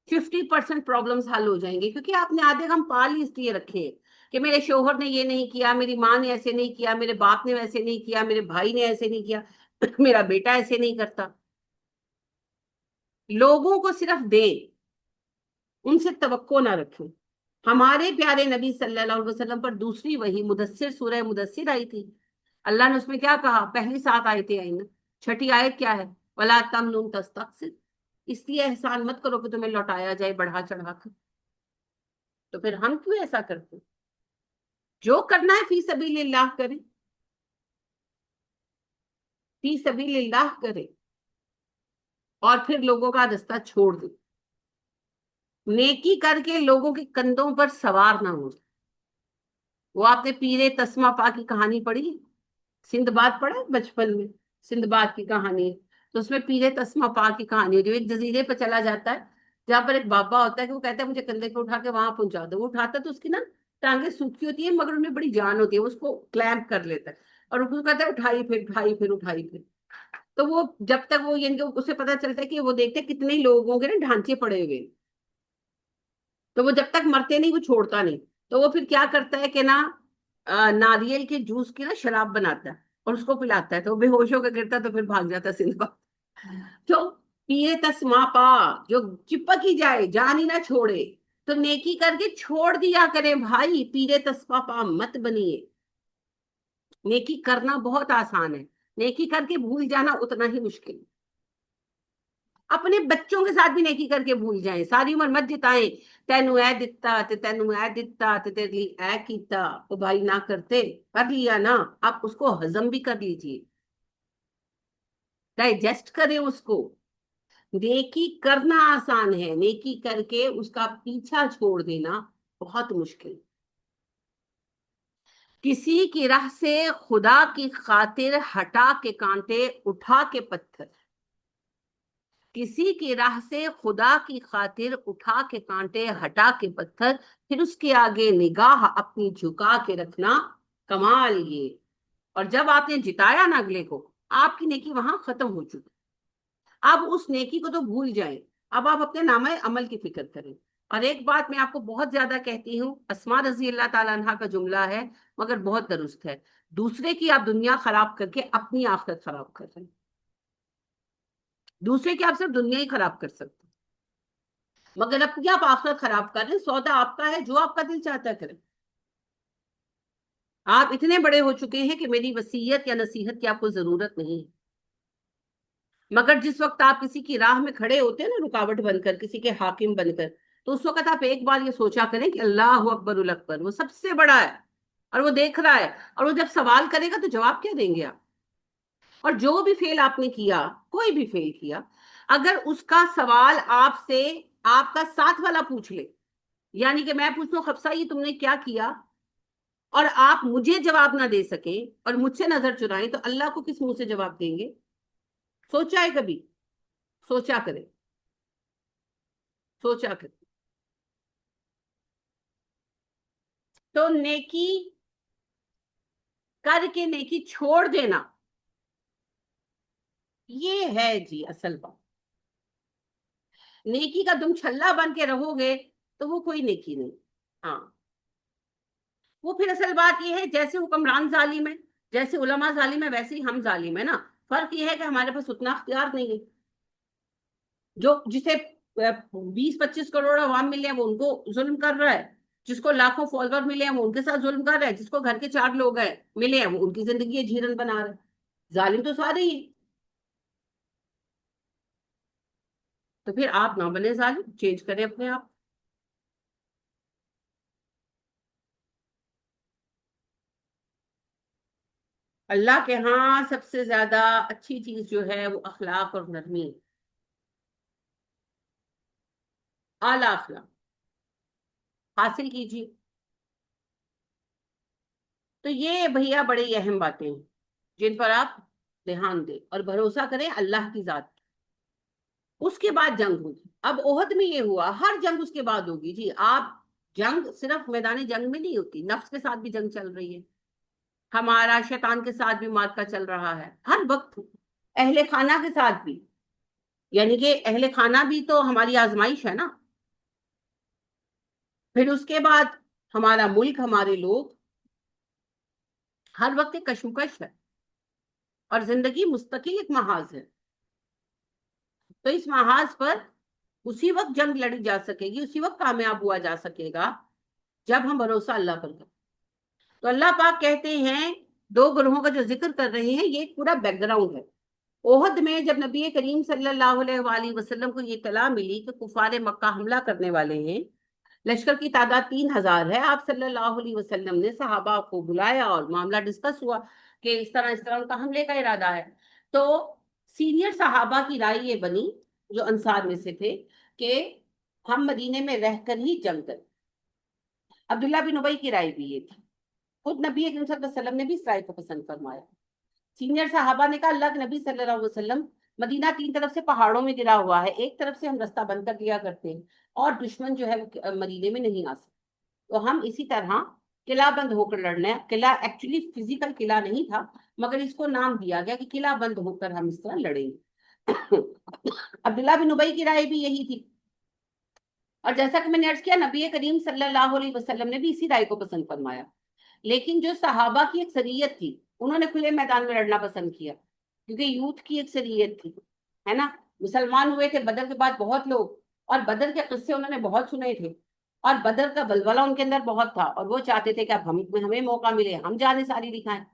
50% پرابلمز حل ہو جائیں گے, کیونکہ آپ نے آدھے غم پال اس لیے رکھے کہ میرے شوہر نے یہ نہیں کیا, میری ماں نے ایسے نہیں کیا, میرے باپ نے ویسے نہیں کیا, میرے بھائی نے ایسے نہیں کیا, میرا بیٹا ایسے نہیں کرتا. لوگوں کو صرف دیں, ان سے توقع نہ رکھیں. ہمارے پیارے نبی صلی اللہ علیہ وسلم پر دوسری وحی مدثر, سورہ مدثر آئی تھی. اللہ نے اس میں کیا کہا؟ پہلی 7 آیتیں آئی نا, چھٹی آیت کیا ہے؟ وَلَا تَمْنُن تَسْتَكْثِرْ, اس لیے احسان مت کرو کہ تمہیں لوٹایا جائے بڑھا چڑھا کر. تو پھر ہم کیوں ایسا کرتے؟ جو کرنا ہے فی سبیل اللہ کریں, فی سبیل اللہ کریں, اور پھر لوگوں کا رستہ چھوڑ دیں. نیکی کر کے لوگوں کے کندھوں پر سوار نہ ہو. وہ آپ نے پیرے تسمہ پا کی کہانی پڑھی, سندباد پڑھا بچپن میں, سندباد کی کہانی, تو اس میں پیرے تسمہ پا کی کہانی جو ایک جزیرے پہ چلا جاتا ہے جہاں پر ایک بابا ہوتا ہے کہ وہ کہتا ہے مجھے کندھے پہ اٹھا کے وہاں پہنچا دو. وہ اٹھاتا ہے تو اس کی نا ٹانگیں سوکھی ہوتی ہیں مگر ان میں بڑی جان ہوتی ہے, اس کو کلیمپ کر لیتا ہے اور اس کو کہتا ہے اٹھائی پھر اٹھائی پھر اٹھائی پھر. تو وہ جب تک وہ یعنی اسے پتا چلتا ہے کہ وہ دیکھتے کتنے لوگوں کے نا ڈھانچے پڑے ہوئے, تو وہ جب تک مرتے نہیں وہ چھوڑتا نہیں. تو وہ پھر کیا کرتا ہے کہ نا ناریل کے جوس کی نا شراب بناتا ہے اور اس کو پلاتا ہے, تو وہ بے ہوش ہو کے گرتا ہے تو پھر بھاگ جاتا ہے سندباد. تو پیے تسما پا, جو چپک ہی جائے, جان ہی نہ چھوڑے, تو نیکی کر کے چھوڑ دیا کریں بھائی، پیرے تسپا پا مت بنیے. نیکی کرنا بہت آسان ہے، نیکی کر کے بھول جانا اتنا ہی مشکل. اپنے بچوں کے ساتھ بھی نیکی کر کے بھول جائیں، ساری عمر مت جتائیں تینو اے دتا تے تینو اے دتا تے تیرے لیے اے کیتا. او بھائی نہ کرتے، کر لیا نا، آپ اس کو ہضم بھی کر لیجئے، ڈائجسٹ کریں اس کو. نیکی کرنا آسان ہے، نیکی کر کے اس کا پیچھا چھوڑ دینا بہت مشکل. کسی کی راہ سے خدا کی خاطر ہٹا کے کانٹے اٹھا کے پتھر، کسی کی راہ سے خدا کی خاطر اٹھا کے کانٹے ہٹا کے پتھر، پھر اس کے آگے نگاہ اپنی جھکا کے رکھنا کمال یہ. اور جب آپ نے جتایا نا اگلے کو، آپ کی نیکی وہاں ختم ہو چکی. اب اس نیکی کو تو بھول جائیں، اب آپ اپنے نامہ عمل کی فکر کریں. اور ایک بات میں آپ کو بہت زیادہ کہتی ہوں، اسماء رضی اللہ تعالیٰ عنہ کا جملہ ہے مگر بہت درست ہے، دوسرے کی آپ دنیا خراب کر کے اپنی آخرت خراب کر رہے ہیں. دوسرے کی آپ صرف دنیا ہی خراب کر سکتے مگر اپنی آپ آخرت خراب کر رہے ہیں. سودا آپ کا ہے، جو آپ کا دل چاہتا ہے کریں. آپ اتنے بڑے ہو چکے ہیں کہ میری وصیت یا نصیحت کی آپ کو ضرورت نہیں ہے. مگر جس وقت آپ کسی کی راہ میں کھڑے ہوتے ہیں نا، رکاوٹ بن کر، کسی کے حاکم بن کر، تو اس وقت آپ ایک بار یہ سوچا کریں کہ اللہ اکبر الاکبر، وہ سب سے بڑا ہے اور وہ دیکھ رہا ہے، اور وہ جب سوال کرے گا تو جواب کیا دیں گے آپ. اور جو بھی فیل آپ نے کیا، کوئی بھی فیل کیا، اگر اس کا سوال آپ سے آپ کا ساتھ والا پوچھ لے، یعنی کہ میں پوچھوں خفصہ یہ تم نے کیا کیا، اور آپ مجھے جواب نہ دے سکیں اور مجھ سے نظر چرائیں، تو اللہ کو کس منہ سے جواب دیں گے؟ سوچا ہے کبھی؟ سوچا کرے، سوچا کرے. تو نیکی کر کے نیکی چھوڑ دینا، یہ ہے جی اصل بات. نیکی کا تم چھلا بن کے رہو گے تو وہ کوئی نیکی نہیں. ہاں، وہ پھر اصل بات یہ ہے، جیسے حکمران ظالم ہے، جیسے علماء ظالم ہے، ویسے ہی ہم ظالم ہے نا. فرق یہ ہے کہ ہمارے پاس اتنا اختیار نہیں ہے. جو جسے 20-25 کروڑ عوام ملے ہیں وہ ان کو ظلم کر رہا ہے، جس کو لاکھوں فالوور ملے ہیں وہ ان کے ساتھ ظلم کر رہا ہے، جس کو گھر کے 4 لوگ ہیں ملے ہیں وہ ان کی زندگی جھیرن بنا رہا ہے. ظالم تو سارے ہی ہیں. تو پھر آپ نہ بنے ظالم، چینج کریں اپنے آپ. اللہ کے ہاں سب سے زیادہ اچھی چیز جو ہے وہ اخلاق اور نرمی، اعلیٰ اخلاق حاصل کیجیے. تو یہ بھیا بڑی اہم باتیں ہیں جن پر آپ دھیان دیں اور بھروسہ کریں اللہ کی ذات. اس کے بعد جنگ ہوگی. اب احد میں یہ ہوا، ہر جنگ اس کے بعد ہوگی جی. آپ جنگ صرف میدان جنگ میں نہیں ہوتی، نفس کے ساتھ بھی جنگ چل رہی ہے، ہمارا شیطان کے ساتھ بھی مارکا چل رہا ہے ہر وقت، اہل خانہ کے ساتھ بھی. یعنی کہ اہل خانہ بھی تو ہماری آزمائش ہے نا. پھر اس کے بعد ہمارا ملک، ہمارے لوگ، ہر وقت ایک کشمکش ہے اور زندگی مستقل ایک محاذ ہے. تو اس محاذ پر اسی وقت جنگ لڑی جا سکے گی، اسی وقت کامیاب ہوا جا سکے گا جب ہم بھروسہ اللہ پر کریں. تو اللہ پاک کہتے ہیں 2 گروہوں کا جو ذکر کر رہے ہیں یہ ایک پورا بیک گراؤنڈ ہے. احد میں جب نبی کریم صلی اللہ علیہ وآلہ وسلم کو یہ اطلاع ملی کہ کفار مکہ حملہ کرنے والے ہیں، لشکر کی تعداد 3000 ہے، آپ صلی اللہ علیہ وسلم نے صحابہ کو بلایا اور معاملہ ڈسکس ہوا کہ اس طرح ان کا حملے کا ارادہ ہے. تو سینئر صحابہ کی رائے یہ بنی جو انصار میں سے تھے کہ ہم مدینے میں رہ کر ہی جنگ کریں. عبداللہ بن ابی کی رائے بھی یہ تھی. خود نبی اکرم صلی اللہ علیہ وسلم نے بھی اس رائے کو پسند فرمایا. سینئر صحابہ نے کہا اللہ کے نبی صلی اللہ علیہ وسلم، مدینہ 3 طرف سے پہاڑوں میں گرا ہوا ہے، ایک طرف سے ہم رستہ بند کر لیا کرتے ہیں اور دشمن جو ہے وہ مدینے میں نہیں آ سکتا، تو ہم اسی طرح قلعہ بند ہو کر لڑنا ہے. قلعہ ایکچولی فزیکل قلعہ نہیں تھا مگر اس کو نام دیا گیا کہ قلعہ بند ہو کر ہم اس طرح لڑیں گے. عبداللہ بن ابی کی رائے بھی یہی تھی. اور جیسا کہ میں نے عرض کیا نبی کریم صلی اللہ علیہ وسلم نے بھی اسی رائے کو پسند فرمایا. لیکن جو صحابہ کی اکثریت تھی انہوں نے کھلے میدان میں لڑنا پسند کیا کیونکہ یوتھ کی اکثریت تھی، ہے نا. مسلمان ہوئے تھے بدر کے بعد بہت لوگ، اور بدر کے قصے انہوں نے بہت سنے تھے اور بدر کا بلبلہ ان کے اندر بہت تھا، اور وہ چاہتے تھے کہ اب ہمیں موقع ملے، ہم جانیں ساری دکھائیں،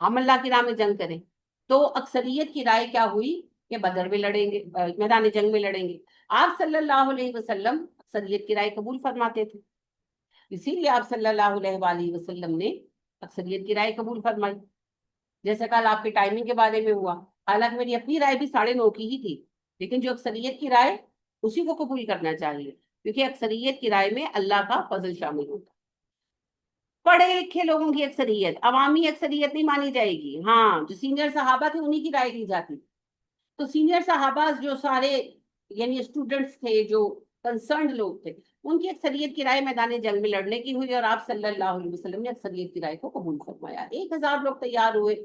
ہم اللہ کی راہ میں جنگ کریں۔ تو اکثریت کی رائے کیا ہوئی کہ بدر میں لڑیں گے، میدان جنگ میں لڑیں گے۔ آپ صلی اللہ علیہ وسلم اکثریت کی رائے قبول فرماتے تھے، اسی لیے آپ صلی اللہ علیہ وآلہ وسلم نے اکثریت کی رائے قبول فرمائی۔ جیسے کل آپ کے ٹائمنگ کے بارے میں ہوا، حالانکہ میری اپنی رائے بھی 9:30 کی ہی تھی، لیکن جو اکثریت کی رائے اسی کو قبول کرنا چاہیے، کیونکہ اکثریت کی رائے میں اللہ کا فضل شامل ہوتا ہے۔ پڑھے لکھے لوگوں کی اکثریت، عوامی اکثریت نہیں مانی جائے گی۔ ہاں، جو سینئر صحابہ تھے انہی کی رائے لی جاتی۔ تو سینئر صحابہ جو سارے یعنی اسٹوڈنٹس تھے، جو کنسرنڈ لوگ تھے، ان کی اکثریت کی رائے میدان جنگ میں لڑنے کی ہوئی، اور آپ صلی اللہ علیہ وسلم نے اکثریت کی رائے کو قبول فرمایا۔ 1000 لوگ تیار ہوئے،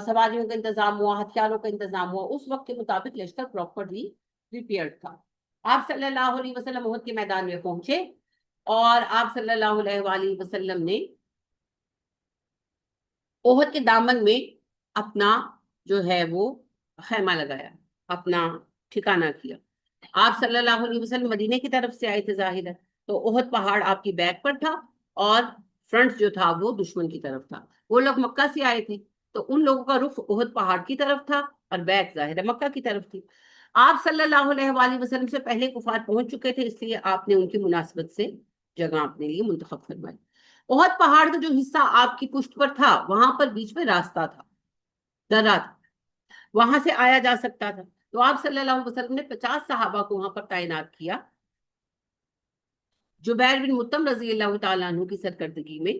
سواریوں کا انتظام ہوا، ہتھیاروں کا انتظام ہوا، اس وقت کے مطابق لشکر پراپرلی پریپیئرڈ تھا۔ آپ صلی اللہ علیہ وسلم احد کے میدان میں پہنچے، اور آپ صلی اللہ علیہ وآلہ وسلم نے احد کے دامن میں اپنا جو ہے وہ خیمہ لگایا، اپنا ٹھکانہ کیا۔ آپ صلی اللہ علیہ وسلم مدینے کی طرف سے آئے تھے ظاہر ہے، تو احد پہاڑ آپ کی بیک پر تھا، اور فرنٹ جو تھا وہ دشمن کی طرف تھا۔ وہ لوگ مکہ سے آئے تھے، تو ان لوگوں کا رخ احد پہاڑ کی طرف تھا، اور بیک ظاہر ہے مکہ کی طرف تھی۔ آپ صلی اللہ علیہ وآلہ وسلم سے پہلے کفار پہنچ چکے تھے، اس لیے آپ نے ان کی مناسبت سے جگہ اپنے لیے منتخب فرمائی۔ احد پہاڑ کا جو حصہ آپ کی پشت پر تھا، وہاں پر بیچ میں راستہ تھا، درہ تھا، وہاں سے آیا جا سکتا تھا۔ تو آپ صلی اللہ علیہ وسلم نے 50 صحابہ کو وہاں پر تعینات کیا، جبیر بن مطعم رضی اللہ تعالیٰ عنہ کی سرکردگی میں،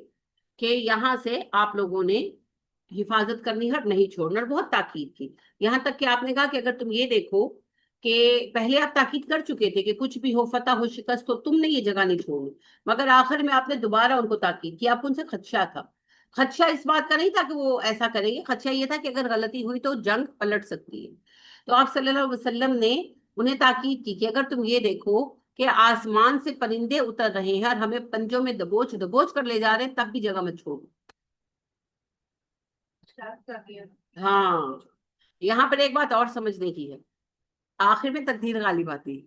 کہ یہاں سے آپ لوگوں نے حفاظت کرنی ہے، نہیں چھوڑنا، اور بہت تاکید کی۔ یہاں تک کہ آپ نے کہا کہ اگر تم یہ دیکھو کہ پہلے آپ تاکید کر چکے تھے کہ کچھ بھی ہو، فتح ہو، شکست ہو، تم نے یہ جگہ نہیں چھوڑنی، مگر آخر میں آپ نے دوبارہ ان کو تاکید کی۔ آپ ان سے خدشہ تھا، خدشہ اس بات کا نہیں تھا کہ وہ ایسا کریں گے، خدشہ یہ تھا کہ اگر غلطی ہوئی تو جنگ پلٹ سکتی ہے۔ تو آپ صلی اللہ علیہ وسلم نے انہیں تاکید کی کہ اگر تم یہ دیکھو کہ آسمان سے پرندے اتر رہے ہیں اور ہمیں پنجوں میں دبوچ دبوچ کر لے جا رہے ہیں، تب بھی جگہ مت چھوڑو۔ ہاں، یہاں پر ایک بات اور سمجھنے کی ہے، آخر میں تقدیر غالب آتی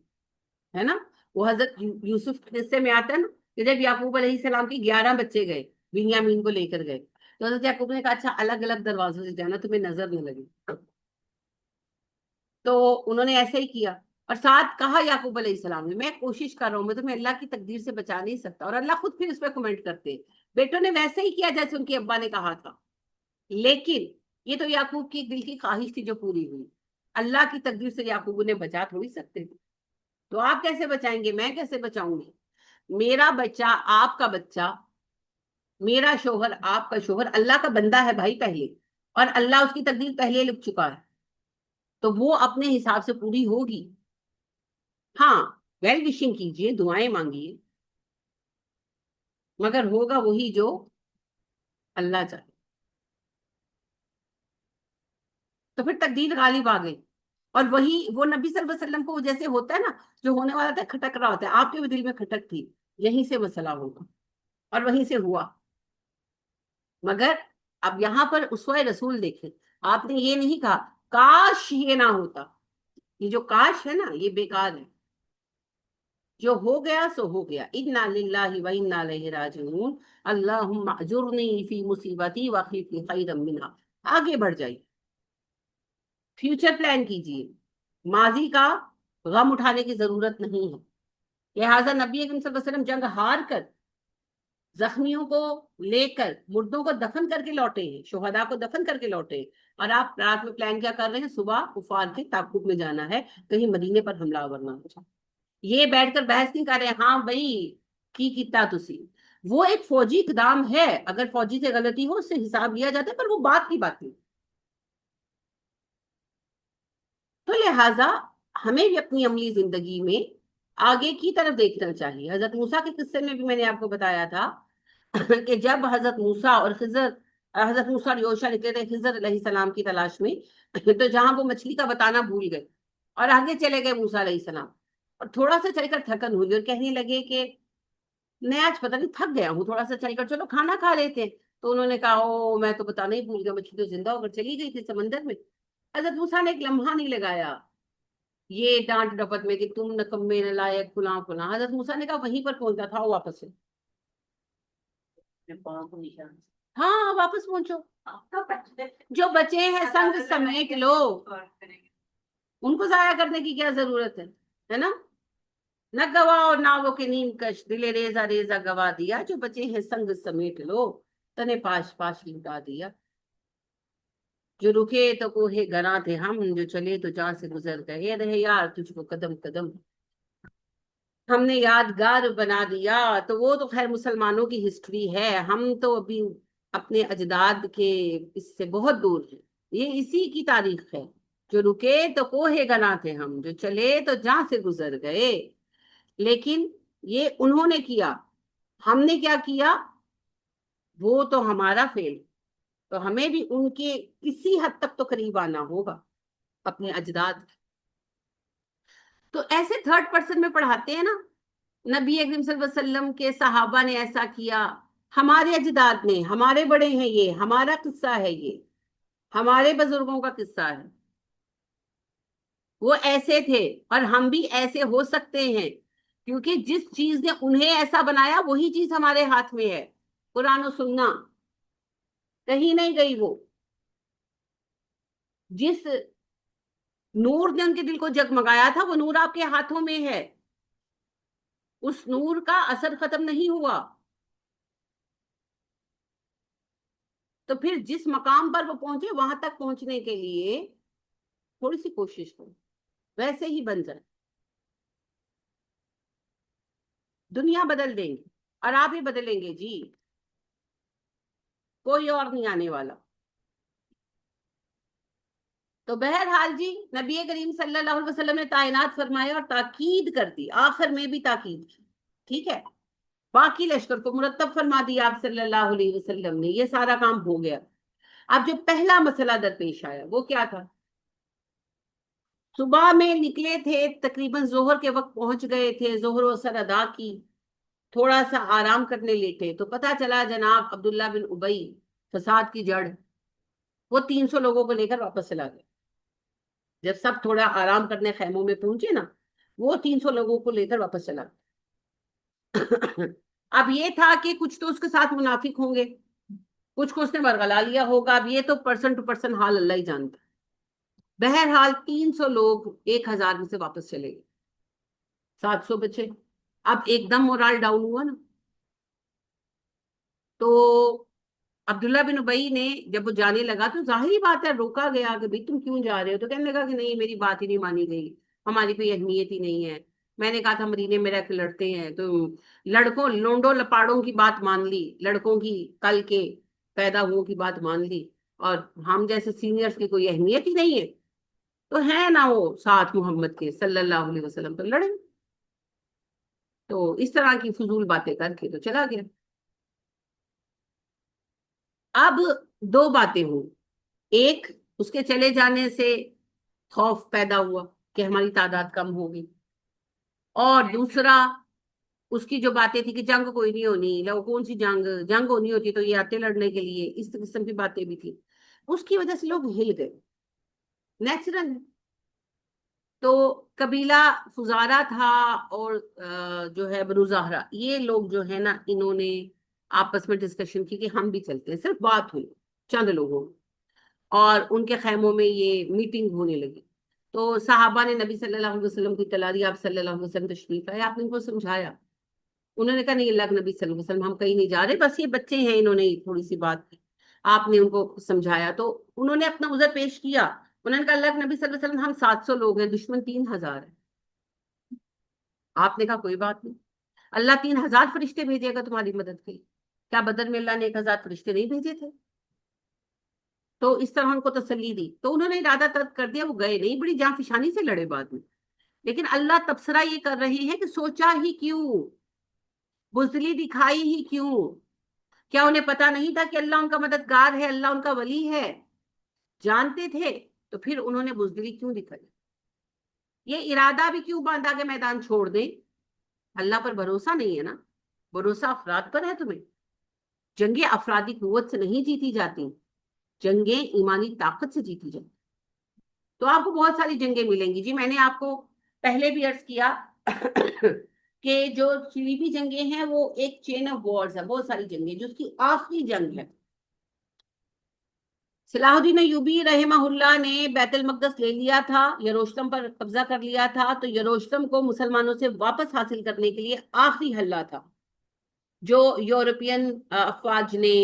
ہے نا۔ وہ حضرت یوسف کے قصے میں آتا ہے نا کہ جب یعقوب علیہ السلام کے 11 بچے گئے، بنیامین کو لے کر گئے، تو حضرت یعقوب نے کہا اچھا الگ الگ دروازوں سے جانا، تمہیں نظر نہ لگے۔ تو انہوں نے ایسا ہی کیا، اور ساتھ کہا یعقوب علیہ السلام نے میں کوشش کر رہا ہوں، میں تمہیں اللہ کی تقدیر سے بچا نہیں سکتا، اور اللہ خود پھر اس پہ کمنٹ کرتے ہیں، بیٹوں نے ویسے ہی کیا جیسے ان کے ابا نے کہا تھا، لیکن یہ تو یعقوب کی دل کی خواہش تھی جو پوری ہوئی، اللہ کی تقدیر سے یعقوب انہیں بچا تھوڑی سکتے تھے۔ تو آپ کیسے بچائیں گے، میں کیسے بچاؤں گی؟ میرا بچہ آپ کا بچہ، میرا شوہر آپ کا شوہر اللہ کا بندہ ہے بھائی پہلے، اور اللہ اس کی تقدیر پہلے لکھ چکا ہے، تو وہ اپنے حساب سے پوری ہوگی۔ ہاں، ویل وشنگ کیجئے، دعائیں مانگیے، مگر ہوگا وہی جو اللہ چاہے۔ تو پھر تقدیر غالب آ گئی، اور وہی وہ نبی صلی اللہ علیہ وسلم کو جیسے ہوتا ہے نا، جو ہونے والا تھا کھٹک رہا ہوتا ہے، آپ کے بھی دل میں کھٹک تھی، یہیں سے مسئلہ ہوگا، اور وہیں سے ہوا۔ مگر اب یہاں پر اسوہ رسول دیکھیں، آپ نے یہ نہیں کہا کاش یہ نہ ہوتا، یہ جو کاش ہے نا یہ بیکار ہے، جو ہو گیا سو ہو گیا، انا للہ و انا الیہ راجعون، اللہم اجرنی فی مصیبتی واخلف لی خیرا منہا۔ آگے بڑھ جائیے، فیوچر پلان کیجیے، ماضی کا غم اٹھانے کی ضرورت نہیں ہے۔ لہٰذا نبی اکرم صلی اللہ علیہ وسلم جنگ ہار کر، زخمیوں کو لے کر، مردوں کو دفن کر کے لوٹے ہیں، شہداء کو دفن کر کے لوٹے ہیں، اور آپ رات میں پلان کیا کر رہے ہیں؟ صبح کفار کے تعاقب میں جانا ہے، کہیں مدینے پر حملہ آور نہ ہو جائے۔ یہ بیٹھ کر بحث نہیں کر رہے ہاں بھائی کی کیتا تسی، وہ ایک فوجی اقدام ہے، اگر فوجی سے غلطی ہو اس سے حساب لیا جاتا ہے، پر وہ بات کی بات نہیں۔ تو لہٰذا ہمیں بھی اپنی عملی زندگی میں آگے کی طرف دیکھنا چاہیے۔ حضرت موسیٰ کے قصے میں بھی میں نے آپ کو بتایا تھا کہ جب حضرت موسیٰ اور خضر، حضرت موسیٰ اور یوشع نکلے تھے خضر علیہ السلام کی تلاش میں، تو جہاں وہ مچھلی کا بتانا بھول گئے اور آگے چلے گئے موسیٰ علیہ السلام، اور تھوڑا سا چل کر تھکن ہوئی اور کہنے لگے کہ میں آج پتہ نہیں تھک گیا ہوں، تھوڑا سا چل کر چلو کھانا کھا لیتے ہیں۔ تو انہوں نے کہا او میں تو بتانا ہی بھول گیا، مچھلی تو زندہ ہو کر چلی گئی تھی سمندر میں۔ حضرت موسیٰ نے ایک لمحہ نہیں لگایا، یہ ڈانٹ ڈپٹ میں کہ تم نکمے نالائق فلاں فلاں، حضرت موسیٰ نے کہا وہیں پر پہنچا تھا، واپس سے، اپنے پاؤں کو نشان سے۔ ہاں واپس پہنچو، آپ کا بچے جو بچے ہیں سنگ سمیٹ لو، ان کو ضائع کرنے کی کیا ضرورت ہے نا؟ نہ گواہ اور نہ وہ کہ نیم کش، دل ریزہ ریزہ گوا دیا، جو بچے ہیں سنگ سمیٹ لو، تنے پاش پاش لٹا دیا، جو رکے تو کوہ گراں تھے ہم، جو چلے تو جان سے گزر گئے، رہے یار تجھ کو قدم قدم ہم نے یادگار بنا دیا۔ تو وہ تو خیر مسلمانوں کی ہسٹری ہے، ہم تو ابھی اپنے اجداد کے اس سے بہت دور ہیں، یہ اسی کی تاریخ ہے، جو رکے تو کوہ گنا تھے ہم، جو چلے تو جہاں سے گزر گئے۔ لیکن یہ انہوں نے کیا، ہم نے کیا کیا؟ وہ تو ہمارا فیل، تو ہمیں بھی ان کے کسی حد تک تو قریب آنا ہوگا اپنے اجداد کے۔ تو ایسے تھرڈ پرسن میں پڑھاتے ہیں نا، نبی اکرم صلی اللہ علیہ وسلم کے صحابہ نے ایسا کیا، ہمارے اجداد نے، ہمارے بڑے ہیں، یہ ہمارا قصہ ہے، یہ ہمارے بزرگوں کا قصہ ہے، وہ ایسے تھے اور ہم بھی ایسے ہو سکتے ہیں، کیونکہ جس چیز نے انہیں ایسا بنایا وہی چیز ہمارے ہاتھ میں ہے، قرآن و سننا، کہیں نہیں گئی وہ۔ جس نور نے ان کے دل کو جگمگایا تھا وہ نور آپ کے ہاتھوں میں ہے، اس نور کا اثر ختم نہیں ہوا۔ تو پھر جس مقام پر وہ پہنچے وہاں تک پہنچنے کے لیے تھوڑی سی کوشش کرو، ویسے ہی بن جائے، دنیا بدل دیں گے اور آپ ہی بدلیں گے جی، کوئی اور نہیں آنے والا۔ تو بہرحال جی نبی کریم صلی اللہ علیہ وسلم نے تعینات فرمایا اور تاکید کر دی، آخر میں بھی تاکید کی، ٹھیک ہے، باقی لشکر کو مرتب فرما دیا آپ صلی اللہ علیہ وسلم نے، یہ سارا کام ہو گیا۔ اب جو پہلا مسئلہ درپیش آیا وہ کیا تھا؟ صبح میں نکلے تھے، تقریباً ظہر کے وقت پہنچ گئے تھے، ظہر و اثر ادا کی، تھوڑا سا آرام کرنے لیٹے تو پتا چلا جناب عبداللہ بن ابئی، فساد کی جڑ، وہ 300 لوگوں کو لے کر واپس چلا گیا۔ جب سب تھوڑا آرام کرنے خیموں میں پہنچے نا، وہ 300 لوگوں کو لے کر واپس چلا گیا۔ اب یہ تھا کہ کچھ تو اس کے ساتھ منافق ہوں گے، کچھ کو اس نے برگلا لیا ہوگا، اب یہ تو پرسن ٹو پرسن حال اللہ ہی جانتا۔ بہرحال 300 لوگ 1000 میں سے واپس چلے گئے، 700 بچے۔ اب ایک دم مورال ڈاؤن ہوا نا، تو عبداللہ بن ابئی نے جب وہ جانے لگا تو ظاہری بات ہے روکا گیا کہ بھئی تم کیوں جا رہے ہو، تو کہنے لگا کہ نہیں میری بات ہی نہیں مانی گئی، ہماری کوئی اہمیت ہی نہیں ہے، میں نے کہا تھا مدینے میں رہ کے لڑتے ہیں، تو لڑکوں لونڈوں لپاڑوں کی بات مان لی، لڑکوں کی کل کے پیدا ہو کی بات مان لی، اور ہم جیسے سینئرز کی کوئی اہمیت ہی نہیں ہے، تو ہے نا وہ ساتھ محمد کے صلی اللہ علیہ وسلم، تو لڑیں۔ تو اس طرح کی فضول باتیں کر کے تو چلا گیا۔ اب دو باتیں ہوں، ایک اس کے چلے جانے سے خوف پیدا ہوا کہ ہماری تعداد کم ہوگی، اور دوسرا اس کی جو باتیں تھی کہ جنگ کوئی نہیں ہونی، لو کون سی جنگ، جنگ ہونی ہوتی تو یہ آتے لڑنے کے لیے، اس قسم کی باتیں بھی تھی، اس کی وجہ سے لوگ ہل گئے، نیچرل ہے۔ تو قبیلہ فزارہ تھا اور جو ہے بنو زہرہ، یہ لوگ جو ہے نا انہوں نے آپس میں ڈسکشن کی کہ ہم بھی چلتے ہیں، صرف بات ہوئی چند لوگوں، اور ان کے خیموں میں یہ میٹنگ ہونے لگی۔ تو صحابہ نے نبی صلی اللہ علیہ وسلم کی اطلاع دی، آپ صلی اللہ علیہ وسلم تشریف لائے، آپ نے ان کو سمجھایا، انہوں نے کہا نہیں اللہ کے نبی صلی اللہ علیہ وسلم ہم کہیں نہیں جا رہے، بس یہ بچے ہیں، انہوں نے تھوڑی سی بات کی، آپ نے ان کو سمجھایا، تو انہوں نے اپنا عذر پیش کیا، انہوں نے کہا اللہ کے نبی صلی اللہ علیہ وسلم ہم 700 لوگ ہیں، دشمن 3000 ہے۔ آپ نے کہا کوئی بات نہیں، اللہ 3000 فرشتے بھیجے گا تمہاری مدد کے لیے، کیا بدر میں اللہ نے 1000 فرشتے نہیں بھیجے تھے؟ تو اس طرح ان کو تسلی دی، تو انہوں نے ارادہ ترک کر دیا، وہ گئے نہیں، بڑی جاں فشانی سے لڑے بعد میں، لیکن اللہ تبصرہ یہ کر رہے ہیں کہ سوچا ہی کیوں، بزدلی دکھائی ہی کیوں؟ کیا انہیں پتا نہیں تھا کہ اللہ ان کا مددگار ہے، اللہ ان کا ولی ہے؟ جانتے تھے تو پھر انہوں نے بزدلی کیوں دکھائی؟ یہ ارادہ بھی کیوں باندھا کہ میدان چھوڑ دیں؟ اللہ پر بھروسہ نہیں ہے نا، بھروسہ افراد پر ہے تمہیں۔ جنگیں افرادی قوت سے نہیں جیتی جاتی، جنگیں ایمانی طاقت سے جیتی جاتی۔ تو آپ کو بہت ساری جنگیں ملیں گی جی. میں نے آپ کو پہلے بھی عرض کیا کہ جو صلیبی جنگیں ہیں وہ ایک چین آف وارز ہے, بہت ساری جنگیں, جو اس کی آخری جنگ ہے. صلاح الدین ایوبی رحمہ اللہ نے بیت المقدس لے لیا تھا, یروشلم پر قبضہ کر لیا تھا, تو یروشلم کو مسلمانوں سے واپس حاصل کرنے کے لیے آخری حلہ تھا جو یورپین افواج نے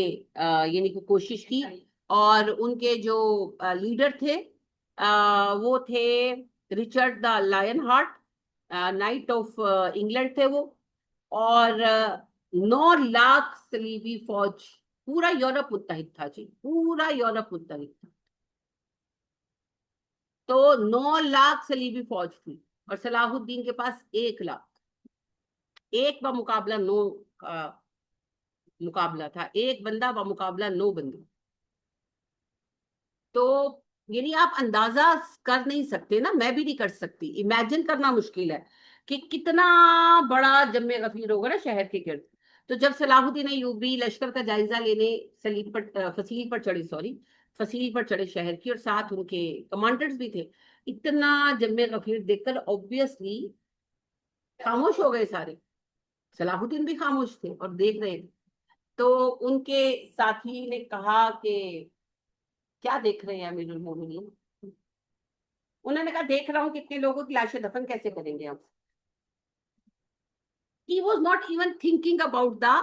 یعنی کہ کوشش کی. اور ان کے جو لیڈر تھے وہ تھے Richard the line heart, night of England تھے وہ. اور 9 لاکھ صلیبی فوج, پورا یورپ متحد تھا جی, پورا یورپ متحد تھا. تو 9 لاکھ صلیبی فوج تھی, اور صلاح الدین کے پاس 1 لاکھ. ایک بمقابلہ 9 کا مقابلہ تھا, ایک بندہ بمقابلہ 9 بندے. تو یعنی آپ اندازہ کر نہیں سکتے نا, میں بھی نہیں کر سکتی, امیجن کرنا مشکل ہے کہ کتنا بڑا جم غفیر ہوگا نا شہر کے گرد. تو جب صلاح الدین ایوبی لشکر کا جائزہ لینے فصیل پر چڑھے شہر کی, اور ساتھ ان کے کمانڈرز بھی تھے, اتنا جم غفیر دیکھ کر obviously خاموش ہو گئے سارے. صلاح الدین بھی خاموش تھے اور دیکھ رہے تھے. تو ان کے ساتھی نے کہا کہ کیا دیکھ رہے ہیں امیر المومنین؟ انہوں نے کہا دیکھ رہا ہوں کتنے لوگوں کی لاشیں دفن کیسے کریں گے ہم. He was not even thinking about the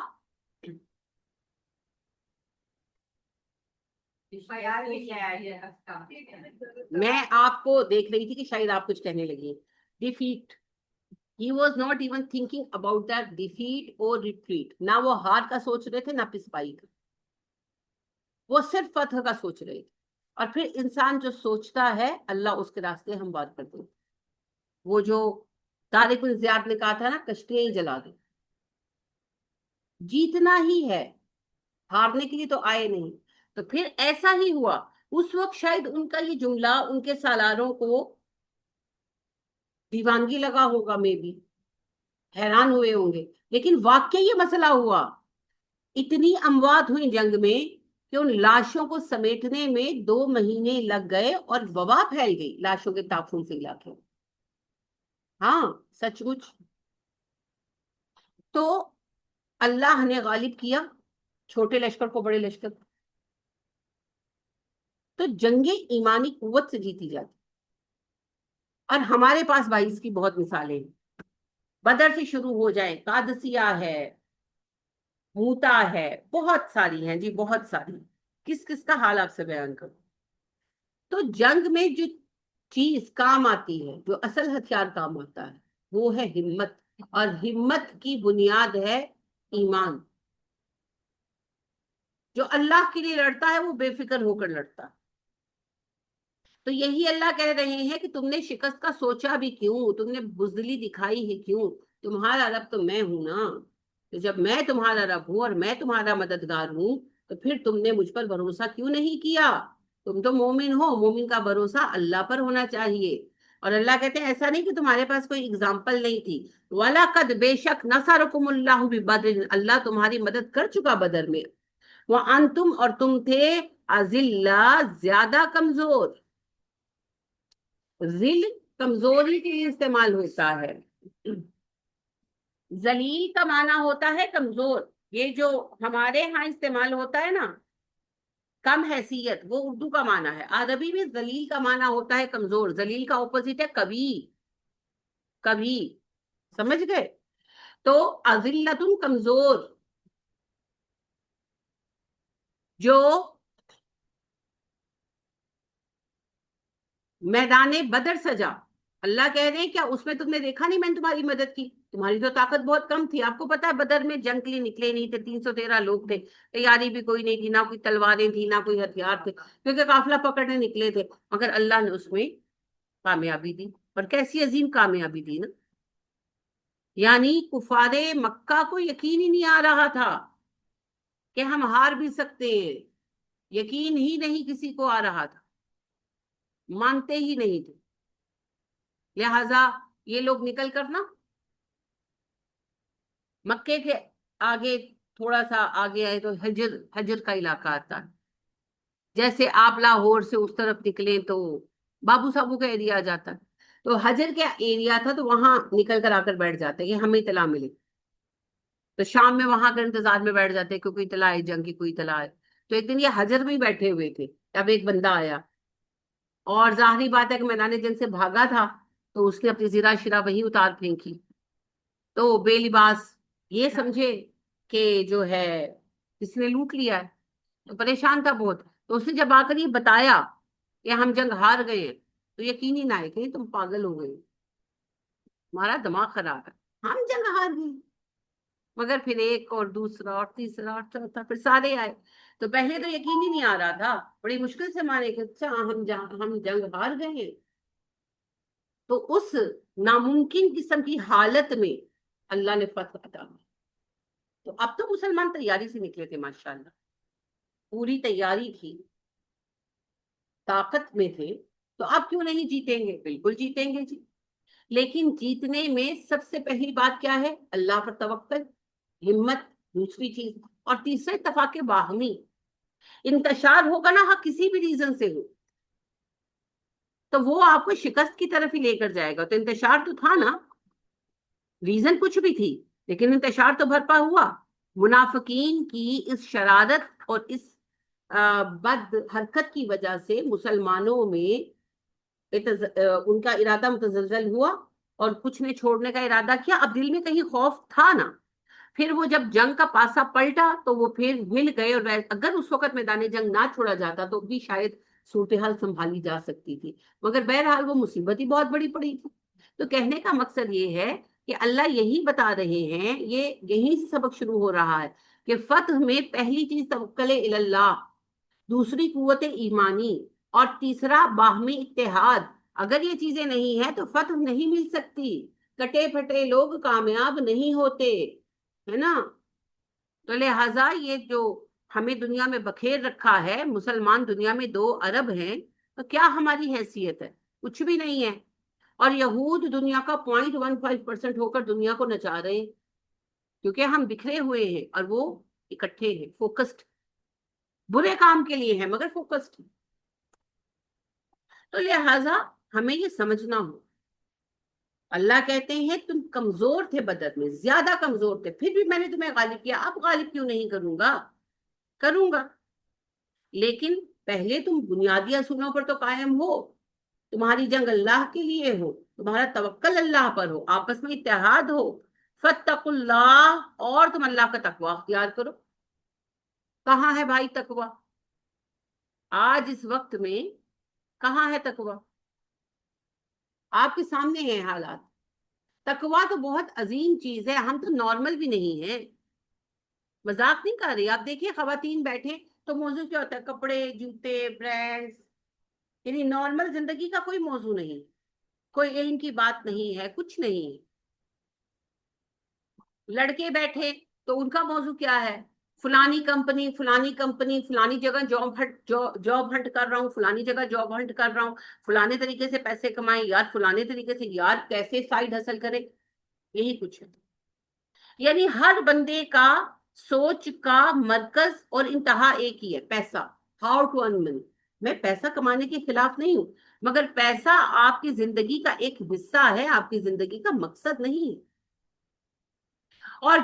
میں آپ کو دیکھ رہی تھی کہ شاید آپ کچھ کہنے لگی. Defeat, he was not even thinking about that defeat or retreat. نہ وہ ہار کا سوچ رہے تھے نہ پسپائی کا, وہ صرف فتح کا سوچ رہے تھے. اور پھر انسان جو سوچتا ہے اللہ اس کے راستے ہموار کر دے. وہ جو طارق بن زیاد نے کہا تھا نا, کشتیاں ہی جلا دے. جیتنا ہی ہے, ہارنے کے لیے تو آئے نہیں. تو پھر ایسا ہی ہوا. اس وقت شاید ان کا یہ جملہ ان کے سالاروں کو دیوانگی لگا ہوگا, میں بھی حیران ہوئے ہوں گے, لیکن واقعی یہ مسئلہ ہوا. اتنی اموات ہوئی جنگ میں کہ ان لاشوں کو سمیٹنے میں 2 مہینے لگ گئے, اور وبا پھیل گئی لاشوں کے تعفن سے علاقے. ہاں سچ مچ. تو اللہ نے غالب کیا چھوٹے لشکر کو بڑے لشکر. تو جنگیں ایمانی قوت سے جیتی جاتی. اور ہمارے پاس بھائی اس کی بہت مثالیں ہیں. بدر سے شروع ہو جائیں, قادسیہ ہے, موتا ہے, بہت ساری ہیں جی, بہت ساری. کس کس کا حال آپ سے بیان کروں. تو جنگ میں جو چیز کام آتی ہے, جو اصل ہتھیار کام آتا ہے, وہ ہے ہمت. اور ہمت کی بنیاد ہے ایمان. جو اللہ کے لیے لڑتا ہے وہ بے فکر ہو کر لڑتا ہے. تو یہی اللہ کہہ رہے ہیں کہ تم نے شکست کا سوچا بھی کیوں, تم نے بزدلی دکھائی ہے کیوں, تمہارا رب تو میں ہوں نا. تو جب میں تمہارا رب ہوں اور میں تمہارا مددگار ہوں, تو پھر تم نے مجھ پر بھروسہ کیوں نہیں کیا. تم تو مومن ہو, مومن کا بھروسہ اللہ پر ہونا چاہیے. اور اللہ کہتے ہیں ایسا نہیں کہ تمہارے پاس کوئی اگزامپل نہیں تھی. وَلَقَدْ بے شک نَصَرَكُمُ اللَّهُ بِبَدْرٍ, اللہ تمہاری مدد کر چکا بدر میں. وَأَنْتُمْ, اور تم تھے أَذِلَّةً, زیادہ کمزور. ذل کمزوری کے لیے استعمال ہوتا ہے. ذلیل کا معنی ہوتا ہے کمزور. یہ جو ہمارے ہاں استعمال ہوتا ہے نا کم حیثیت, وہ اردو کا معنی ہے. عربی میں ذلیل کا معنی ہوتا ہے کمزور. ذلیل کا اپوزٹ ہے کبھی. کبھی سمجھ گئے. تو اذلۃ کمزور, جو میدان بدر سجا. اللہ کہہ رہے ہیں کیا اس میں تم نے دیکھا نہیں میں نے تمہاری مدد کی. تمہاری تو طاقت بہت کم تھی. آپ کو پتا ہے بدر میں جنگ کے لیے نکلے نہیں تھے, 313 لوگ تھے, تیاری بھی کوئی نہیں تھی, نہ کوئی تلواریں تھی نہ کوئی ہتھیار تھے, کیونکہ قافلہ پکڑنے نکلے تھے. مگر اللہ نے اس میں کامیابی دی, اور کیسی عظیم کامیابی دی نا. یعنی کفار مکہ کو یقین ہی نہیں آ رہا تھا کہ ہم ہار بھی سکتے ہیں. یقین ہی نہیں کسی کو آ رہا تھا, مانتے ہی نہیں تھے. لہذا یہ لوگ نکل کر نا مکے کے آگے تھوڑا سا آگے آئے تو حجر کا علاقہ آتا ہے. جیسے آپ لاہور سے اس طرف نکلیں تو بابو صابو کا ایریا آ جاتا ہے. تو حجر کا ایریا تھا تو وہاں نکل کر آ کر بیٹھ جاتے کہ ہمیں اطلاع ملی. تو شام میں وہاں کے انتظار میں بیٹھ جاتے کہ کوئی اطلاع ہے جنگ کی، کوئی اطلاع ہے. تو ایک دن یہ حجر میں ہی بیٹھے ہوئے تھے، اب ایک بندہ آیا، اور ظاہری بات ہے کہ میدان جنگ سے بھاگا تھا تو اس نے اپنی زرہ شرا وہی اتار پھینکی. تو بے لباس یہ سمجھے کہ جو ہے کس نے لوٹ لیا ہے، تو پریشان تھا بہت. تو اس نے جب آ کر یہ بتایا کہ ہم جنگ ہار گئے ہیں، تو یقین ہی نہ آئے کہ تم پاگل ہو گئے، ہمارا دماغ خراب ہے، ہم جنگ ہار گئے. مگر پھر ایک اور دوسرا اور تیسرا اور چوتھا، پھر سارے آئے. تو پہلے تو یقین ہی نہیں آ رہا تھا، بڑی مشکل سے مانے کہ اچھا ہم جنگ ہار گئے ہیں. تو اس ناممکن قسم کی حالت میں اللہ نے فتح عطا کی. تو اب تو مسلمان تیاری سے نکلے تھے ماشاءاللہ، پوری تیاری تھی، طاقت میں تھے. تو اب کیوں نہیں جیتیں گے؟ بالکل جیتیں گے جی. لیکن جیتنے میں سب سے پہلی بات کیا ہے؟ اللہ پر توکل، ہمت دوسری چیز، اور تیسرا اتفاق باہمی. انتشار ہوگا نا، ہاں کسی بھی ریزن سے ہو، تو وہ آپ کو شکست کی طرف ہی لے کر جائے گا. تو انتشار تو تھا نا، ریزن کچھ بھی تھی لیکن انتشار تو برپا ہوا. منافقین کی اس شرارت اور اس بد حرکت کی وجہ سے مسلمانوں میں ان کا ارادہ متزلزل ہوا، اور کچھ نے چھوڑنے کا ارادہ کیا. اب دل میں کہیں خوف تھا نا، پھر وہ جب جنگ کا پاسا پلٹا تو وہ پھر مل گئے. اور اگر اس وقت میدان جنگ نہ چھوڑا جاتا تو بھی شاید صورتحال سنبھالی جا سکتی تھی، مگر بہرحال وہ مصیبت ہی بہت بڑی پڑی تھی. تو کہنے کا مقصد یہ ہے کہ اللہ یہی بتا رہے ہیں، یہ یہیں سے سبق شروع ہو رہا ہے کہ فتح میں پہلی چیز توکل اللہ، دوسری قوت ایمانی، اور تیسرا باہمی اتحاد. اگر یہ چیزیں نہیں ہیں تو فتح نہیں مل سکتی. کٹے پھٹے لوگ کامیاب نہیں ہوتے، ہے نا. تو لہٰذا یہ جو ہمیں دنیا میں بکھیر رکھا ہے، مسلمان دنیا میں 2 ارب ہیں، تو کیا ہماری حیثیت ہے؟ کچھ بھی نہیں ہے. اور یہود دنیا کا 0.15% ہو کر دنیا کو نچا رہے ہیں، کیونکہ ہم بکھرے ہوئے ہیں اور وہ اکٹھے ہیں، فوکسڈ، برے کام کے لیے ہیں مگر فوکسڈ. تو لہٰذا ہمیں یہ سمجھنا ہو، اللہ کہتے ہیں تم کمزور تھے بدر میں، زیادہ کمزور تھے، پھر بھی میں نے تمہیں غالب کیا، اب غالب کیوں نہیں کروں گا؟ کروں گا. لیکن پہلے تم بنیادی اصولوں پر تو قائم ہو، تمہاری جنگ اللہ کے لیے ہو، تمہارا توکل اللہ پر ہو، آپس میں اتحاد ہو. فاتقوا اللہ، اور تم اللہ کا تقوی اختیار کرو. کہاں ہے بھائی تقوی؟ آج اس وقت میں کہاں ہے تقوی؟ آپ کے سامنے ہیں حالات. تقوی تو بہت عظیم چیز ہے، ہم تو نارمل بھی نہیں ہیں، مذاق نہیں کر رہی. آپ دیکھیے خواتین بیٹھے تو موضوع کیا ہوتا ہے؟ کپڑے، جوتے، برانڈز، یعنی نارمل زندگی کا کوئی موضوع نہیں، کوئی علم کی بات نہیں ہے، کچھ نہیں. لڑکے بیٹھے تو ان کا موضوع کیا ہے؟ فلانی کمپنی، فلانی کمپنی، فلانی جگہ جاب ہنٹ کر رہا ہوں، فلانی جگہ جاب ہنٹ کر رہا ہوں، فلانے طریقے سے پیسے کمائیں یار، فلانے طریقے سے یار کیسے سائیڈ حاصل کرے. یہی کچھ ہے. یعنی ہر بندے کا سوچ کا مرکز اور انتہا ایک ہی ہے، پیسہ. ہاؤ ٹو ارن منی. میں پیسہ کمانے کے خلاف نہیں ہوں، مگر پیسہ آپ کی زندگی کا ایک حصہ ہے، آپ کی زندگی کا مقصد نہیں. اور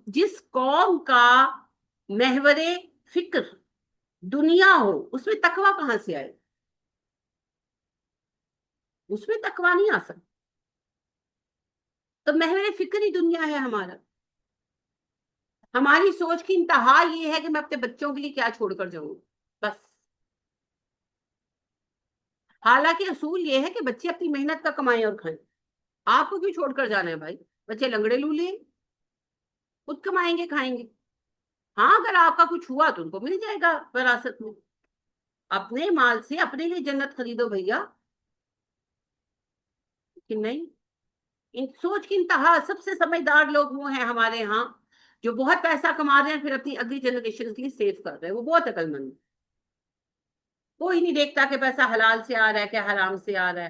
جس قوم کا محور فکر دنیا ہو، اس میں تقوی کہاں سے آئے؟ اس میں تقوی نہیں آ سکتا. تو محور فکر ہی دنیا ہے ہمارا. ہماری سوچ کی انتہا یہ ہے کہ میں اپنے بچوں کے لیے کیا چھوڑ کر جاؤں، بس. حالانکہ اصول یہ ہے کہ بچے اپنی محنت کا کمائیں اور کھائیں. آپ کو کیوں چھوڑ کر جانا ہے بھائی؟ بچے لنگڑے لولے خود کمائیں گے کھائیں گے. ہاں اگر آپ کا کچھ ہوا تو ان کو مل جائے گا وراثت میں. اپنے مال سے اپنے لیے جنت خریدو بھیا، کہ نہیں. سوچ کی انتہا. سب سے سمجھدار لوگ وہ ہیں ہمارے ہاں جو بہت پیسہ کما رہے ہیں پھر اپنی اگلی جنریشن کے لیے سیو کر رہے ہیں، وہ بہت عقل مند. کوئی نہیں دیکھتا کہ پیسہ حلال سے آ رہا ہے کیا حرام سے آ رہا ہے،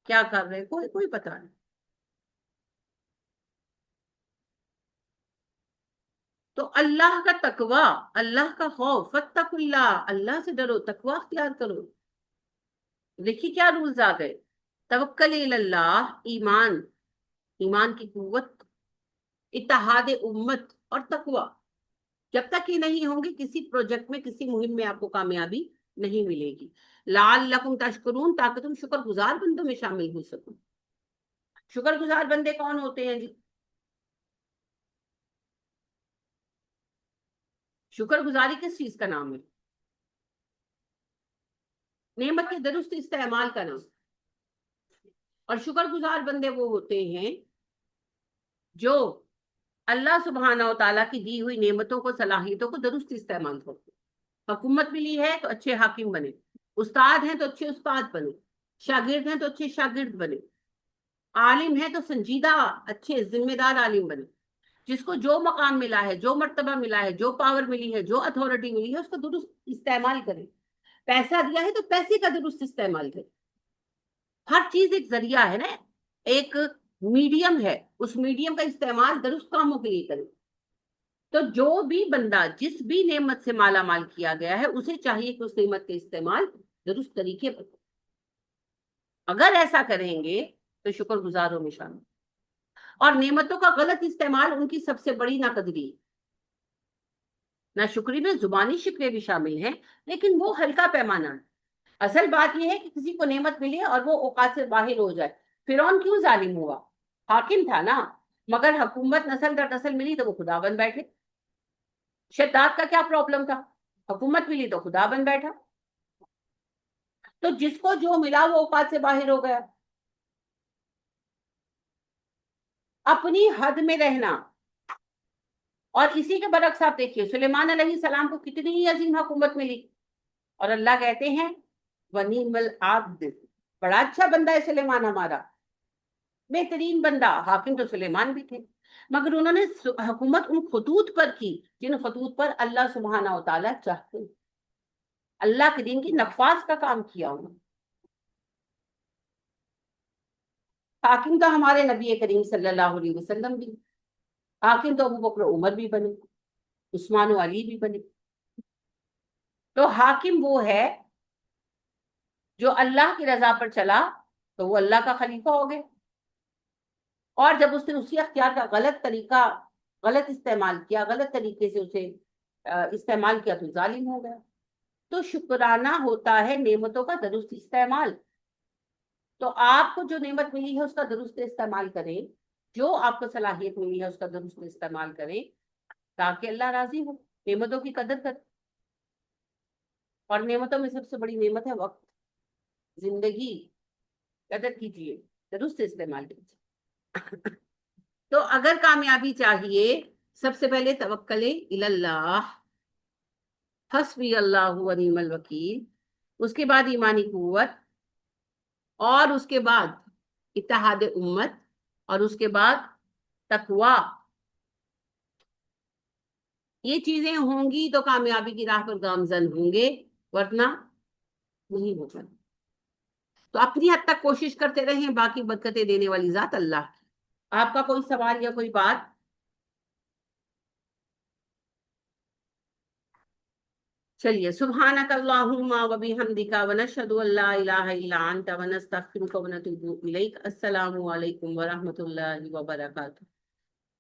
کیا کر رہے ہیں، کوئی پتہ نہیں. تو اللہ کا تقوی، اللہ کا خوف، فتقوا اللہ، اللہ سے ڈرو، تقوی اختیار کرو. دیکھیے کیا رولز آ گئے، توکل اللہ، ایمان، ایمان کی قوت، اتحاد امت اور تقوی. جب تک یہ نہیں ہوں گے کسی پروجیکٹ میں، کسی مہم میں آپ کو کامیابی نہیں ملے گی. لعلکم تشکرون، تاکہ تم شکر گزار بندوں میں شامل ہو سکو. شکر گزار بندے کون ہوتے ہیں جی؟ شکر گزاری کس چیز کا نام ہے؟ نعمت کے درست استعمال کا نام. اور شکر گزار بندے وہ ہوتے ہیں جو اللہ سبحانہ و تعالیٰ کی دی ہوئی نعمتوں کو، صلاحیتوں کو درست استعمال کرتے. حکومت ملی ہے تو اچھے حاکم بنے، استاد ہیں تو اچھے استاد بنے، شاگرد ہیں تو اچھے شاگرد بنے، عالم ہے تو سنجیدہ اچھے ذمہ دار عالم بنے. جس کو جو مقام ملا ہے، جو مرتبہ ملا ہے، جو پاور ملی ہے، جو اتھارٹی ملی ہے، اس کو درست استعمال کرے. پیسہ دیا ہے تو پیسے کا درست استعمال کرے. ہر چیز ایک ذریعہ ہے نا، ایک میڈیم ہے، اس میڈیم کا استعمال درست کاموں کے لیے کرے. تو جو بھی بندہ جس بھی نعمت سے مالا مال کیا گیا ہے، اسے چاہیے کہ اس نعمت کے استعمال درست طریقے پر. اگر ایسا کریں گے تو شکر گزاروں میں شامل. اور نعمتوں کا غلط استعمال ان کی سب سے بڑی ناقدری. ناشکری میں زبانی شکوے بھی شامل ہیں، لیکن وہ ہلکا پیمانہ ہے. اصل بات یہ ہے کہ کسی کو نعمت ملے اور وہ اوقات سے باہر ہو جائے. فرعون کیوں ظالم ہوا؟ حاکم تھا نا، مگر حکومت نسل در نسل ملی تو وہ خدا بن بیٹھے. شداد کا کیا پرابلم تھا؟ حکومت ملی تو خدا بن بیٹھا. تو جس کو جو ملا وہ اوقات سے باہر ہو گیا. اپنی حد میں رہنا. اور اسی کے برعکس آپ دیکھیے سلیمان علیہ السلام کو کتنی عظیم حکومت ملی، اور اللہ کہتے ہیں وَنِعْمَ الْعَبْدُ، بڑا اچھا بندہ ہے سلیمان ہمارا، بہترین بندہ. حاکم تو سلیمان بھی تھے، مگر انہوں نے حکومت ان خطوط پر کی جن خطوط پر اللہ سبحانہ و تعالیٰ چاہتے ہیں. اللہ کے دین کی نفاذ کا کام کیا انہوں نے. حاکم تو ہمارے نبی کریم صلی اللہ علیہ وسلم بھی، حاکم تو ابو بکر عمر بھی بنے، عثمان و علی بھی بنے. تو حاکم وہ ہے جو اللہ کی رضا پر چلا تو وہ اللہ کا خلیفہ ہو گئے، اور جب اس نے اسی اختیار کا غلط طریقہ، غلط استعمال کیا، غلط طریقے سے اسے استعمال کیا تو ظالم ہو گیا. تو شکرانہ ہوتا ہے نعمتوں کا درست استعمال. تو آپ کو جو نعمت ملی ہے اس کا درست استعمال کریں، جو آپ کو صلاحیت ملی ہے اس کا درست استعمال کریں، تاکہ اللہ راضی ہو. نعمتوں کی قدر کریں. اور نعمتوں میں سب سے بڑی نعمت ہے وقت، زندگی. قدر کیجیے، درست استعمال کیجیے. تو اگر کامیابی چاہیے، سب سے پہلے توکل اللہ، حسبی اللہ و نعم الوکیل. اس کے بعد ایمانی قوت، اور اس کے بعد اتحاد امت، اور اس کے بعد تقوی. یہ چیزیں ہوں گی تو کامیابی کی راہ پر گامزن ہوں گے، ورنہ نہیں ہوگا. تو اپنی حد تک کوشش کرتے رہیں، باقی برکتیں دینے والی ذات اللہ کی. آپ کا کوئی سوال یا کوئی بات؟ چلیے، سبحانک اللہم و بحمدک ونشہد ان لا الہ الا انت ونستغفرک ونتوب الیک. السلام علیکم ورحمۃ اللہ وبرکاتہ.